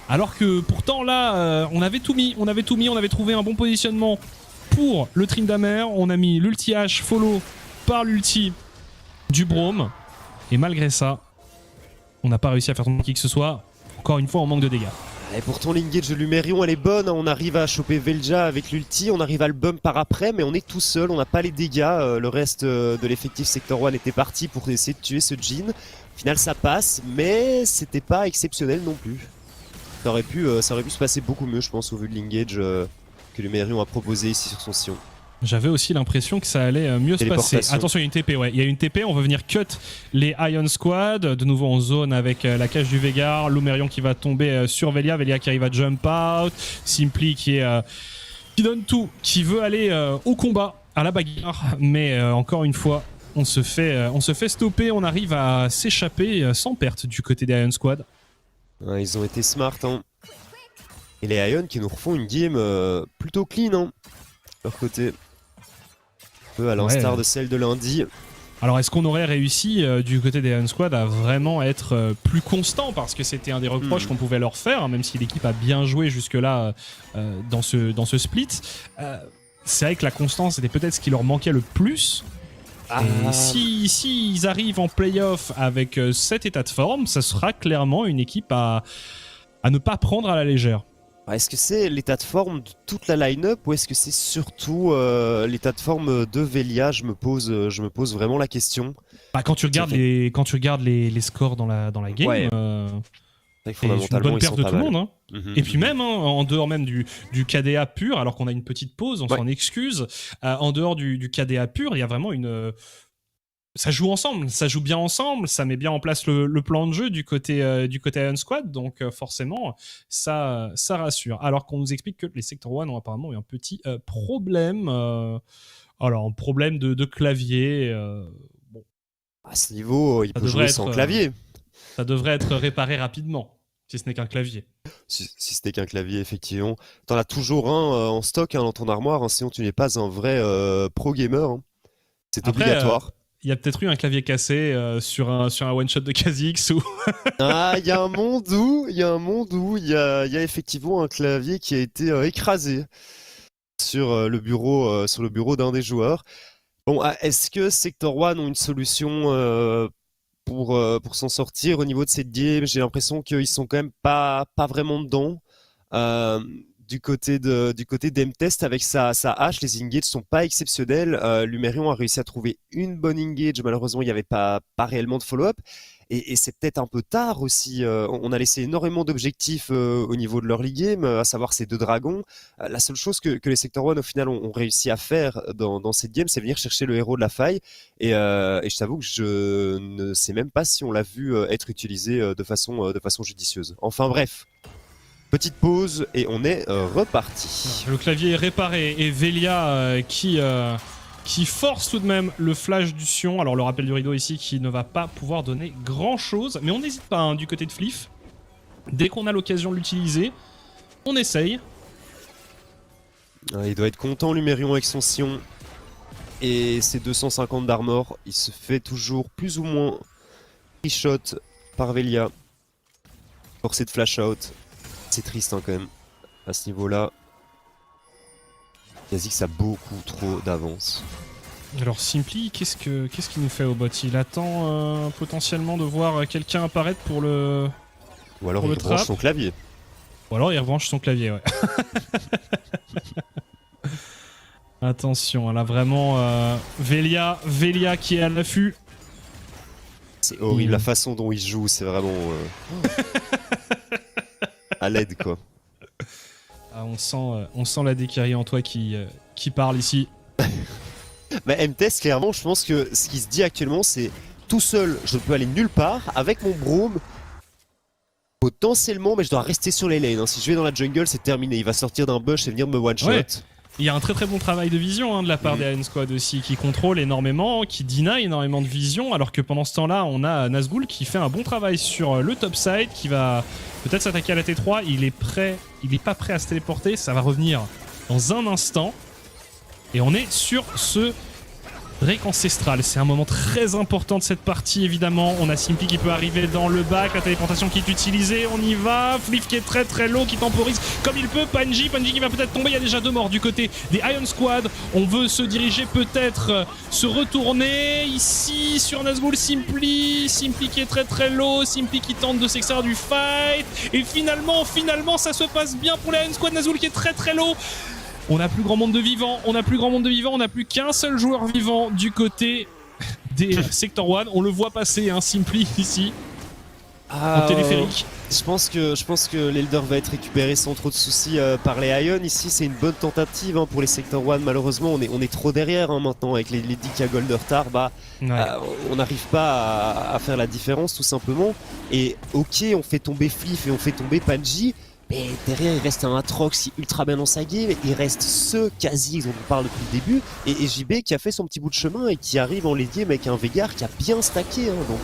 Alors que pourtant là, on avait tout mis, on avait trouvé un bon positionnement pour le Tryndamere. On a mis l'ulti H follow par l'ulti du Braum. Et malgré ça, on n'a pas réussi à faire tomber qui que ce soit. Encore une fois, on manque de dégâts. Et pourtant l'engage de Lumerion elle est bonne, hein. On arrive à choper Velja avec l'ulti, on arrive à le bump par après, mais on est tout seul, on n'a pas les dégâts. Le reste de l'effectif Sector 1 était parti pour essayer de tuer ce Jhin. Au final ça passe, mais c'était pas exceptionnel non plus. Ça aurait pu se passer beaucoup mieux je pense au vu de l'engage que Lumerion a proposé ici sur son Sion. J'avais aussi l'impression que ça allait mieux se passer. Attention, il y a une TP, ouais. Il y a une TP, on va venir cut les Ion Squad. De nouveau en zone avec la cage du Veigar. Lumerion qui va tomber sur Velia. Velia qui arrive à jump out. Simply qui donne tout, qui veut aller au combat, à la bagarre. Mais encore une fois, on se fait stopper. On arrive à s'échapper sans perte du côté des Ion Squad. Ouais, ils ont été smart, hein. Et les Ion qui nous refont une game plutôt clean, hein. De leur côté. À l'instar de celle de lundi. Alors est-ce qu'on aurait réussi du côté des Ion Squad à vraiment être plus constant, parce que c'était un des reproches qu'on pouvait leur faire, hein, même si l'équipe a bien joué jusque-là dans ce split. C'est vrai que la constance c'était peut-être ce qui leur manquait le plus. Et si ils arrivent en playoff avec cet état de forme, ça sera clairement une équipe à ne pas prendre à la légère. Est-ce que c'est l'état de forme de toute la line-up ou est-ce que c'est surtout l'état de forme de Velia? Je me pose vraiment la question. Bah, quand tu regardes les scores dans la game, ouais. C'est une bonne perte de tout le monde. Hein. Et puis même, en dehors même du KDA pur, alors qu'on a une petite pause, on s'en excuse, en dehors du KDA pur, il y a vraiment une... Ça joue ensemble, ça joue bien ensemble, ça met bien en place le plan de jeu du côté Ion Squad, donc forcément ça rassure. Alors qu'on nous explique que les Sector 1 ont apparemment eu un petit problème, alors un problème de clavier. Bon. À ce niveau, il peut jouer sans clavier. Ça devrait être réparé rapidement, si ce n'est qu'un clavier. Si ce n'est qu'un clavier, effectivement. T'en as toujours un en stock dans ton armoire, hein, sinon tu n'es pas un vrai pro gamer. Hein. C'est obligatoire. Il y a peut-être eu un clavier cassé sur un one-shot de Kha'Zix ou... il y a un monde où il y a effectivement un clavier qui a été écrasé sur le bureau d'un des joueurs. Bon, est-ce que Sector 1 ont une solution pour s'en sortir au niveau de cette game? J'ai l'impression qu'ils sont quand même pas vraiment dedans. Du côté d'M-Test, avec sa hache, les engages sont pas exceptionnels. Lumerion a réussi à trouver une bonne engage. Malheureusement, il n'y avait pas réellement de follow-up. Et c'est peut-être un peu tard aussi. On a laissé énormément d'objectifs au niveau de leur league game, à savoir ces 2 dragons. La seule chose que les Sector 1 au final ont réussi à faire dans cette game, c'est venir chercher le héros de la faille. Et je t'avoue que je ne sais même pas si on l'a vu être utilisé de façon judicieuse. Enfin bref. Petite pause et on est reparti. Le clavier est réparé et Velia qui force tout de même le flash du Sion. Alors le rappel du rideau ici qui ne va pas pouvoir donner grand chose. Mais on n'hésite pas du côté de Fliff. Dès qu'on a l'occasion de l'utiliser, on essaye. Il doit être content Lumerion avec son Sion. Et ses 250 d'armor. Il se fait toujours plus ou moins shot par Velia. Forcé de flash out. C'est triste hein, quand même, à ce niveau-là. Kha'Zix a beaucoup trop d'avance. Alors Simply, qu'est-ce qu'il nous fait au bot? Il attend potentiellement de voir quelqu'un apparaître pour le... Ou alors il rebranche son clavier. Ou alors il rebranche son clavier, ouais. Attention, là vraiment, Velia qui est à l'affût. C'est horrible, la façon dont il joue, c'est vraiment... à l'aide quoi. Ah, on sent la décarie en toi qui parle ici. Bah M-Test clairement je pense que ce qui se dit actuellement c'est tout seul je ne peux aller nulle part avec mon Broom potentiellement mais je dois rester sur les lanes hein. Si je vais dans la jungle c'est terminé, il va sortir d'un bush et venir me one shot. Ouais. Il y a un très bon travail de vision de la part des Ion Squad aussi, qui contrôle énormément, qui deny énormément de vision, alors que pendant ce temps-là, on a Nazgûl qui fait un bon travail sur le top side, qui va peut-être s'attaquer à la T3. Il est pas prêt à se téléporter, ça va revenir dans un instant. Et on est sur ce break ancestral. C'est un moment très important de cette partie, évidemment. On a Simply qui peut arriver dans le bac, la téléportation qui est utilisée, on y va. Fliff qui est très low, qui temporise comme il peut. Panji qui va peut-être tomber, il y a déjà 2 morts du côté des Ion Squad. On veut se diriger, peut-être se retourner ici sur Nazgûl. Simply qui est très low, Simply qui tente de s'extraire du fight. Et finalement, ça se passe bien pour les Ion Squad. Nazgûl qui est très low. On n'a plus grand monde de vivants, on n'a plus qu'un seul joueur vivant du côté des Sector 1. On le voit passer, Simply ici, en téléphérique. Je pense que l'Elder va être récupéré sans trop de soucis par les Ion. Ici, c'est une bonne tentative pour les Sector 1. Malheureusement, on est trop derrière maintenant avec les 10 Gold de retard. On n'arrive pas à faire la différence tout simplement. Et ok, on fait tomber Fliff et on fait tomber Panji. Mais derrière, il reste un Atrox qui est ultra bien dans sa game. Il reste ce Kha'Zix dont on parle depuis le début. Et JB qui a fait son petit bout de chemin et qui arrive en late game avec un Veigar qui a bien stacké. Donc...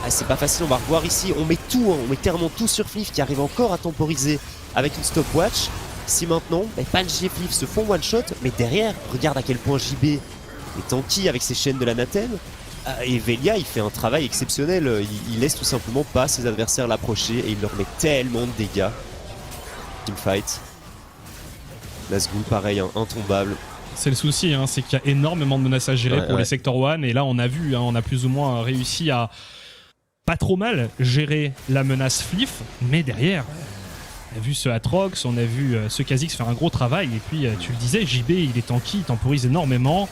c'est pas facile, on va revoir ici, on met tout, on met clairement tout sur Fliff qui arrive encore à temporiser avec une stopwatch. Si maintenant, Panji et Fliff se font one shot, mais derrière, regarde à quel point JB est tanky avec ses chaînes de l'anathème. Et Velia, il fait un travail exceptionnel, il laisse tout simplement pas ses adversaires l'approcher et il leur met tellement de dégâts. Teamfight. Nazgûl, pareil, intombable. C'est le souci, c'est qu'il y a énormément de menaces à gérer pour les Sector 1 et là on a vu, on a plus ou moins réussi à pas trop mal gérer la menace Fliff, mais derrière, on a vu ce Atrox, on a vu ce Kha'Zix faire un gros travail, et puis tu le disais, JB il est tanky, il temporise énormément.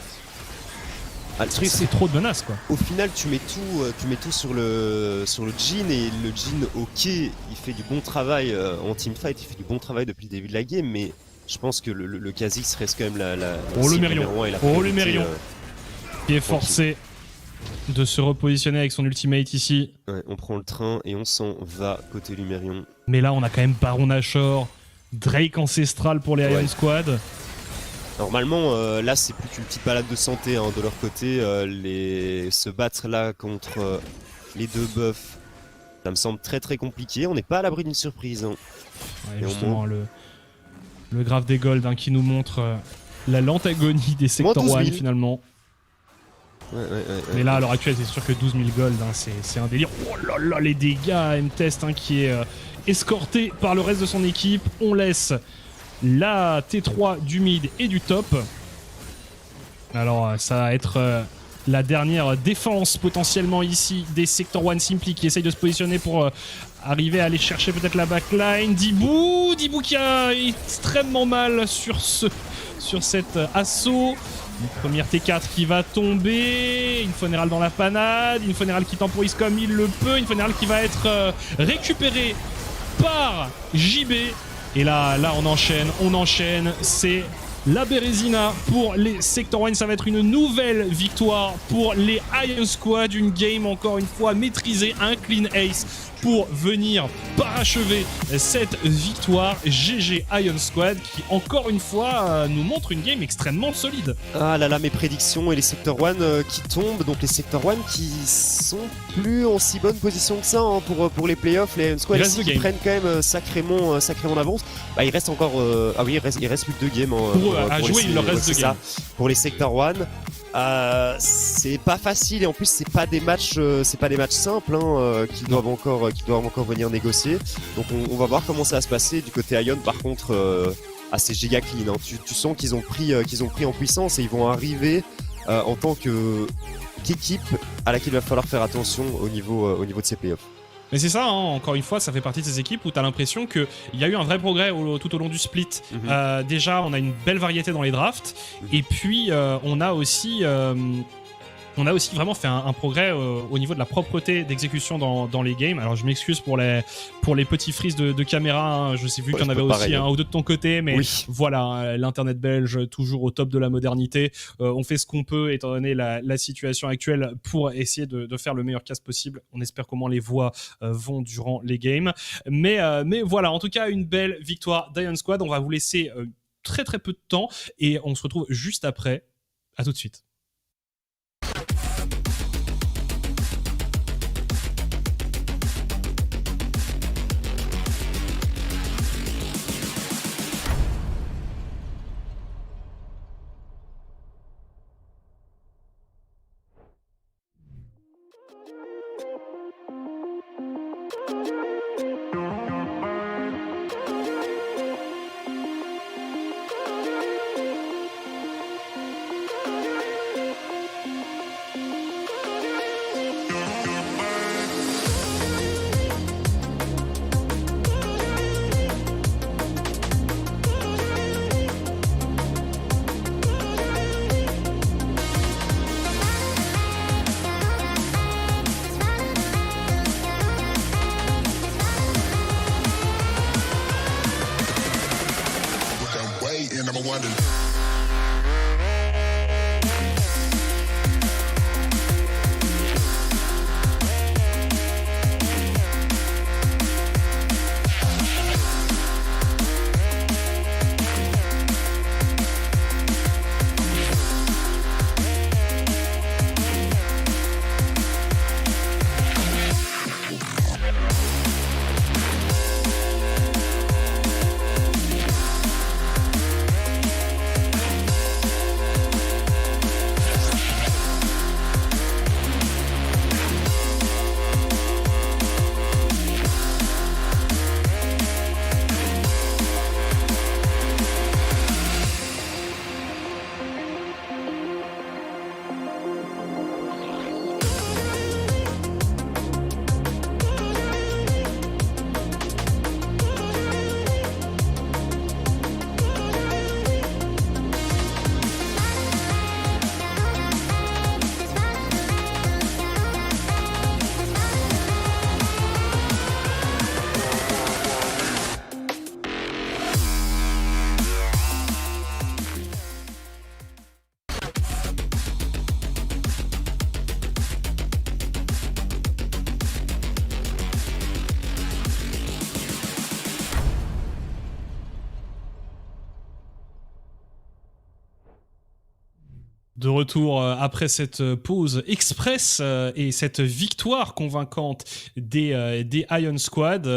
Le truc, c'est trop de menaces quoi. Au final, tu mets tout sur le Jhin et le Jhin, ok, il fait du bon travail en teamfight, il fait du bon travail depuis le début de la game, mais je pense que le Kha'Zix reste quand même le Mérion qui est forcé de se repositionner avec son ultimate ici. Ouais, on prend le train et on s'en va côté Lumérion. Mais là, on a quand même Baron Nashor, Drake Ancestral pour les Ion Squad. Normalement, là, c'est plus qu'une petite balade de santé de leur côté. Se battre là contre les deux buffs, ça me semble très très compliqué. On n'est pas à l'abri d'une surprise. Ouais, justement, le graphe des Gold qui nous montre la lente agonie des Sector 1 finalement. Mais là, à l'heure actuelle, c'est sûr que 12 000 gold, c'est un délire. Oh là là, les dégâts, M-Test qui est escorté par le reste de son équipe. On laisse la T3 du mid et du top. Alors, ça va être la dernière défense potentiellement ici des Sector 1 Simply qui essaye de se positionner pour arriver à aller chercher peut-être la backline. Dibou qui a extrêmement mal sur cet assaut. Une première T4 qui va tomber, Infoneral dans la panade, Infoneral qui temporise comme il le peut, Infoneral qui va être récupéré par JB. Et là on enchaîne, c'est la Bérésina pour les Sector 1, ça va être une nouvelle victoire pour les Ion Squad, une game encore une fois maîtrisée, un clean ace pour venir parachever cette victoire. GG Ion Squad qui encore une fois nous montre une game extrêmement solide. Ah là là, mes prédictions et les Sector 1 qui tombent, donc les Sector 1 qui sont plus en si bonne position que ça pour les playoffs. Les Ion Squad qui prennent quand même sacrément d'avance. Il reste encore il reste plus que 2 games pour à jouer, il leur reste 2 games pour les Sector 1. C'est pas facile et en plus c'est pas des matchs simples qu'ils doivent encore venir négocier. Donc on va voir comment ça va se passer du côté Ion. Par contre assez giga clean, tu sens qu'ils ont pris en puissance et ils vont arriver en tant qu'équipe à laquelle il va falloir faire attention au niveau de ces playoffs. Mais c'est ça, encore une fois, ça fait partie de ces équipes où tu as l'impression qu'il y a eu un vrai progrès tout au long du split. Déjà, on a une belle variété dans les drafts. Et puis, on a aussi vraiment fait un progrès au niveau de la propreté d'exécution dans les games. Alors je m'excuse pour les petits frises de caméra, je sais vu qu'il y en avait aussi un ou deux de ton côté, mais voilà, l'internet belge toujours au top de la modernité. On fait ce qu'on peut étant donné la situation actuelle pour essayer de faire le meilleur cast possible. On espère comment les voix vont durant les games. Mais voilà, en tout cas une belle victoire d'Ion Squad. On va vous laisser très très peu de temps et on se retrouve juste après. À tout de suite. De retour après cette pause express et cette victoire convaincante des Ion Squad.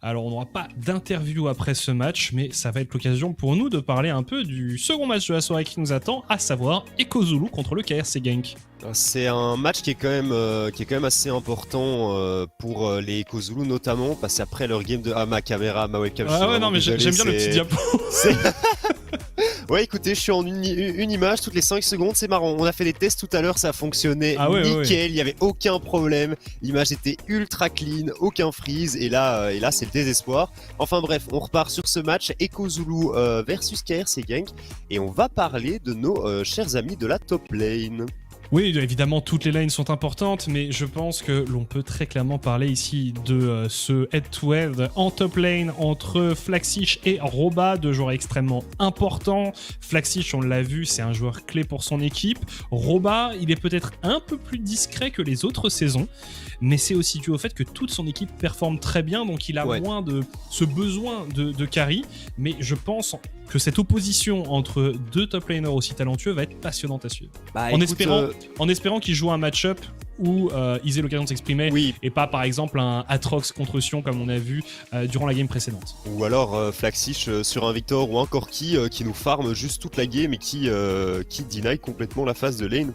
Alors on n'aura pas d'interview après ce match, mais ça va être l'occasion pour nous de parler un peu du second match de la soirée qui nous attend, à savoir Echo Zulu contre le KRC Genk. C'est un match qui est quand même assez important pour les Echo Zulu notamment parce qu'après leur game de ma caméra, ma webcam. Ah ouais non mais j'aime bien le petit diapo. Ouais, écoutez, je suis en une image toutes les 5 secondes, c'est marrant. On a fait des tests tout à l'heure, ça fonctionnait nickel, il n'y avait aucun problème. L'image était ultra clean, aucun freeze, et là c'est le désespoir. Enfin bref, on repart sur ce match Echo Zulu versus KRC Genk, et on va parler de nos chers amis de la top lane. Oui, évidemment, toutes les lanes sont importantes, mais je pense que l'on peut très clairement parler ici de ce head-to-head en top lane entre Flaxish et Roba, deux joueurs extrêmement importants. Flaxish, on l'a vu, c'est un joueur clé pour son équipe. Roba, il est peut-être un peu plus discret que les autres saisons, mais c'est aussi dû au fait que toute son équipe performe très bien, donc il a moins de ce besoin de carry, mais je pense que cette opposition entre deux top laners aussi talentueux va être passionnante à suivre. En espérant qu'ils jouent un match-up où ils aient l'occasion de s'exprimer et pas par exemple un Atrox contre Sion comme on a vu durant la game précédente. Ou alors Flaxish sur un Victor ou un Corki qui nous farm juste toute la game et qui deny complètement la phase de lane.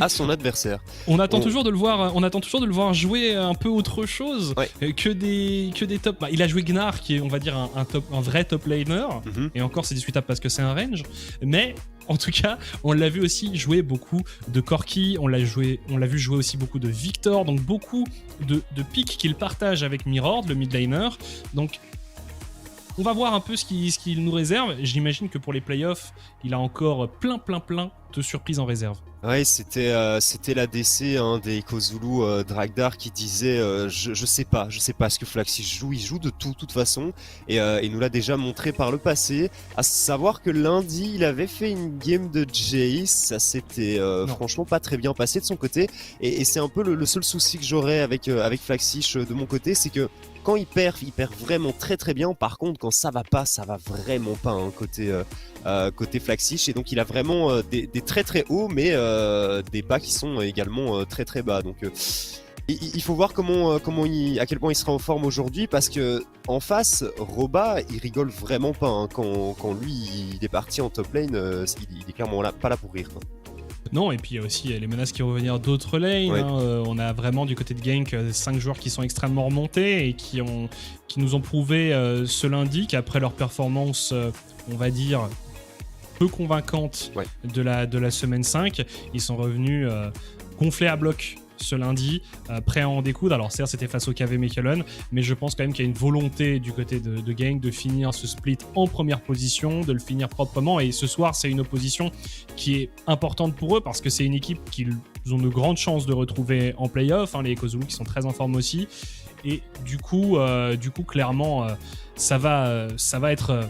À son adversaire. On attend toujours de le voir jouer un peu autre chose que des top. Il a joué Gnar qui est on va dire un vrai top laner et encore c'est discutable parce que c'est un range, mais en tout cas, on l'a vu aussi jouer beaucoup de Corki, on l'a vu jouer aussi beaucoup de Victor, donc beaucoup de picks qu'il partage avec Mirord, le mid laner. Donc on va voir un peu ce qu'il nous réserve. J'imagine que pour les playoffs, il a encore plein de surprises en réserve. Ouais, c'était l'ADC des Echo Zulu Dragdar qui disait je sais pas ce que Flaxish joue, il joue de tout, de toute façon, et il nous l'a déjà montré par le passé. À savoir que lundi, il avait fait une game de Jace, ça s'était franchement pas très bien passé de son côté, et c'est un peu le seul souci que j'aurais avec Flaxish de mon côté, c'est que quand il perd vraiment très bien. Par contre, quand ça va vraiment pas côté Flaxish, et donc il a vraiment des très hauts, mais des bas qui sont également très bas. Donc il faut voir à quel point il sera en forme aujourd'hui, parce que en face, Roba, il rigole vraiment pas quand lui il est parti en top lane, il est clairement pas là pour rire. Non, et puis il y a aussi les menaces qui vont venir d'autres lanes. On a vraiment du côté de Genk 5 joueurs qui sont extrêmement remontés et qui nous ont prouvé ce lundi qu'après leur performance, on va dire, peu convaincante de la semaine 5, ils sont revenus gonflés à bloc ce lundi, prêt à en découdre. Alors certes c'était face au KV Mechelen, mais je pense quand même qu'il y a une volonté du côté de Genk de finir ce split en première position, de le finir proprement, et ce soir c'est une opposition qui est importante pour eux parce que c'est une équipe qu'ils ont de grandes chances de retrouver en play-off, les Echo Zulu qui sont très en forme aussi, et du coup clairement ça va être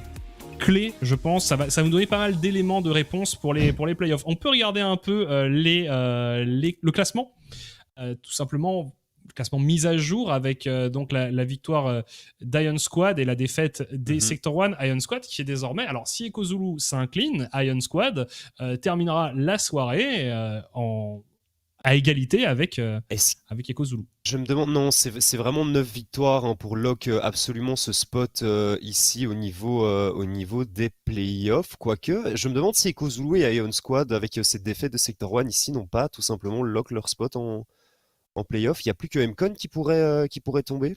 clé, je pense. Ça va nous donner pas mal d'éléments de réponse pour les playoffs. On peut regarder un peu le classement, tout simplement, le classement mis à jour avec donc la victoire d'Ion Squad et la défaite des Sector 1. Ion Squad qui est désormais, alors si Echo Zulu s'incline, Ion Squad terminera la soirée à égalité avec Echo Zulu. Je me demande, non, c'est vraiment 9 victoires pour lock absolument ce spot ici au niveau des playoffs. Quoique, je me demande si Echo Zulu et Ion Squad, avec cette défaite de Sector 1 ici, n'ont pas tout simplement lock leur spot en playoff. Il n'y a plus que MCon qui pourrait tomber.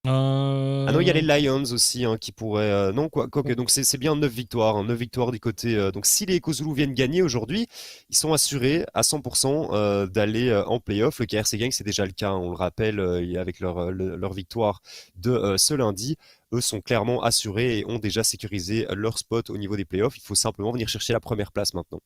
Ah non, il y a les Lions aussi qui pourraient... non, quoique, donc c'est bien 9 victoires. 9 victoires du côté... donc si les Echo Zulu viennent gagner aujourd'hui, ils sont assurés à 100% d'aller en playoff. Le KRC Genk, c'est déjà le cas, on le rappelle, avec leur victoire de ce lundi. Eux sont clairement assurés et ont déjà sécurisé leur spot au niveau des playoffs. Il faut simplement venir chercher la première place maintenant.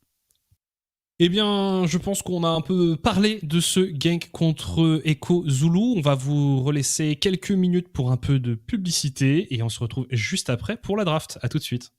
Eh bien, je pense qu'on a un peu parlé de ce Genk contre Echo Zulu. On va vous relaisser quelques minutes pour un peu de publicité et on se retrouve juste après pour la draft. À tout de suite.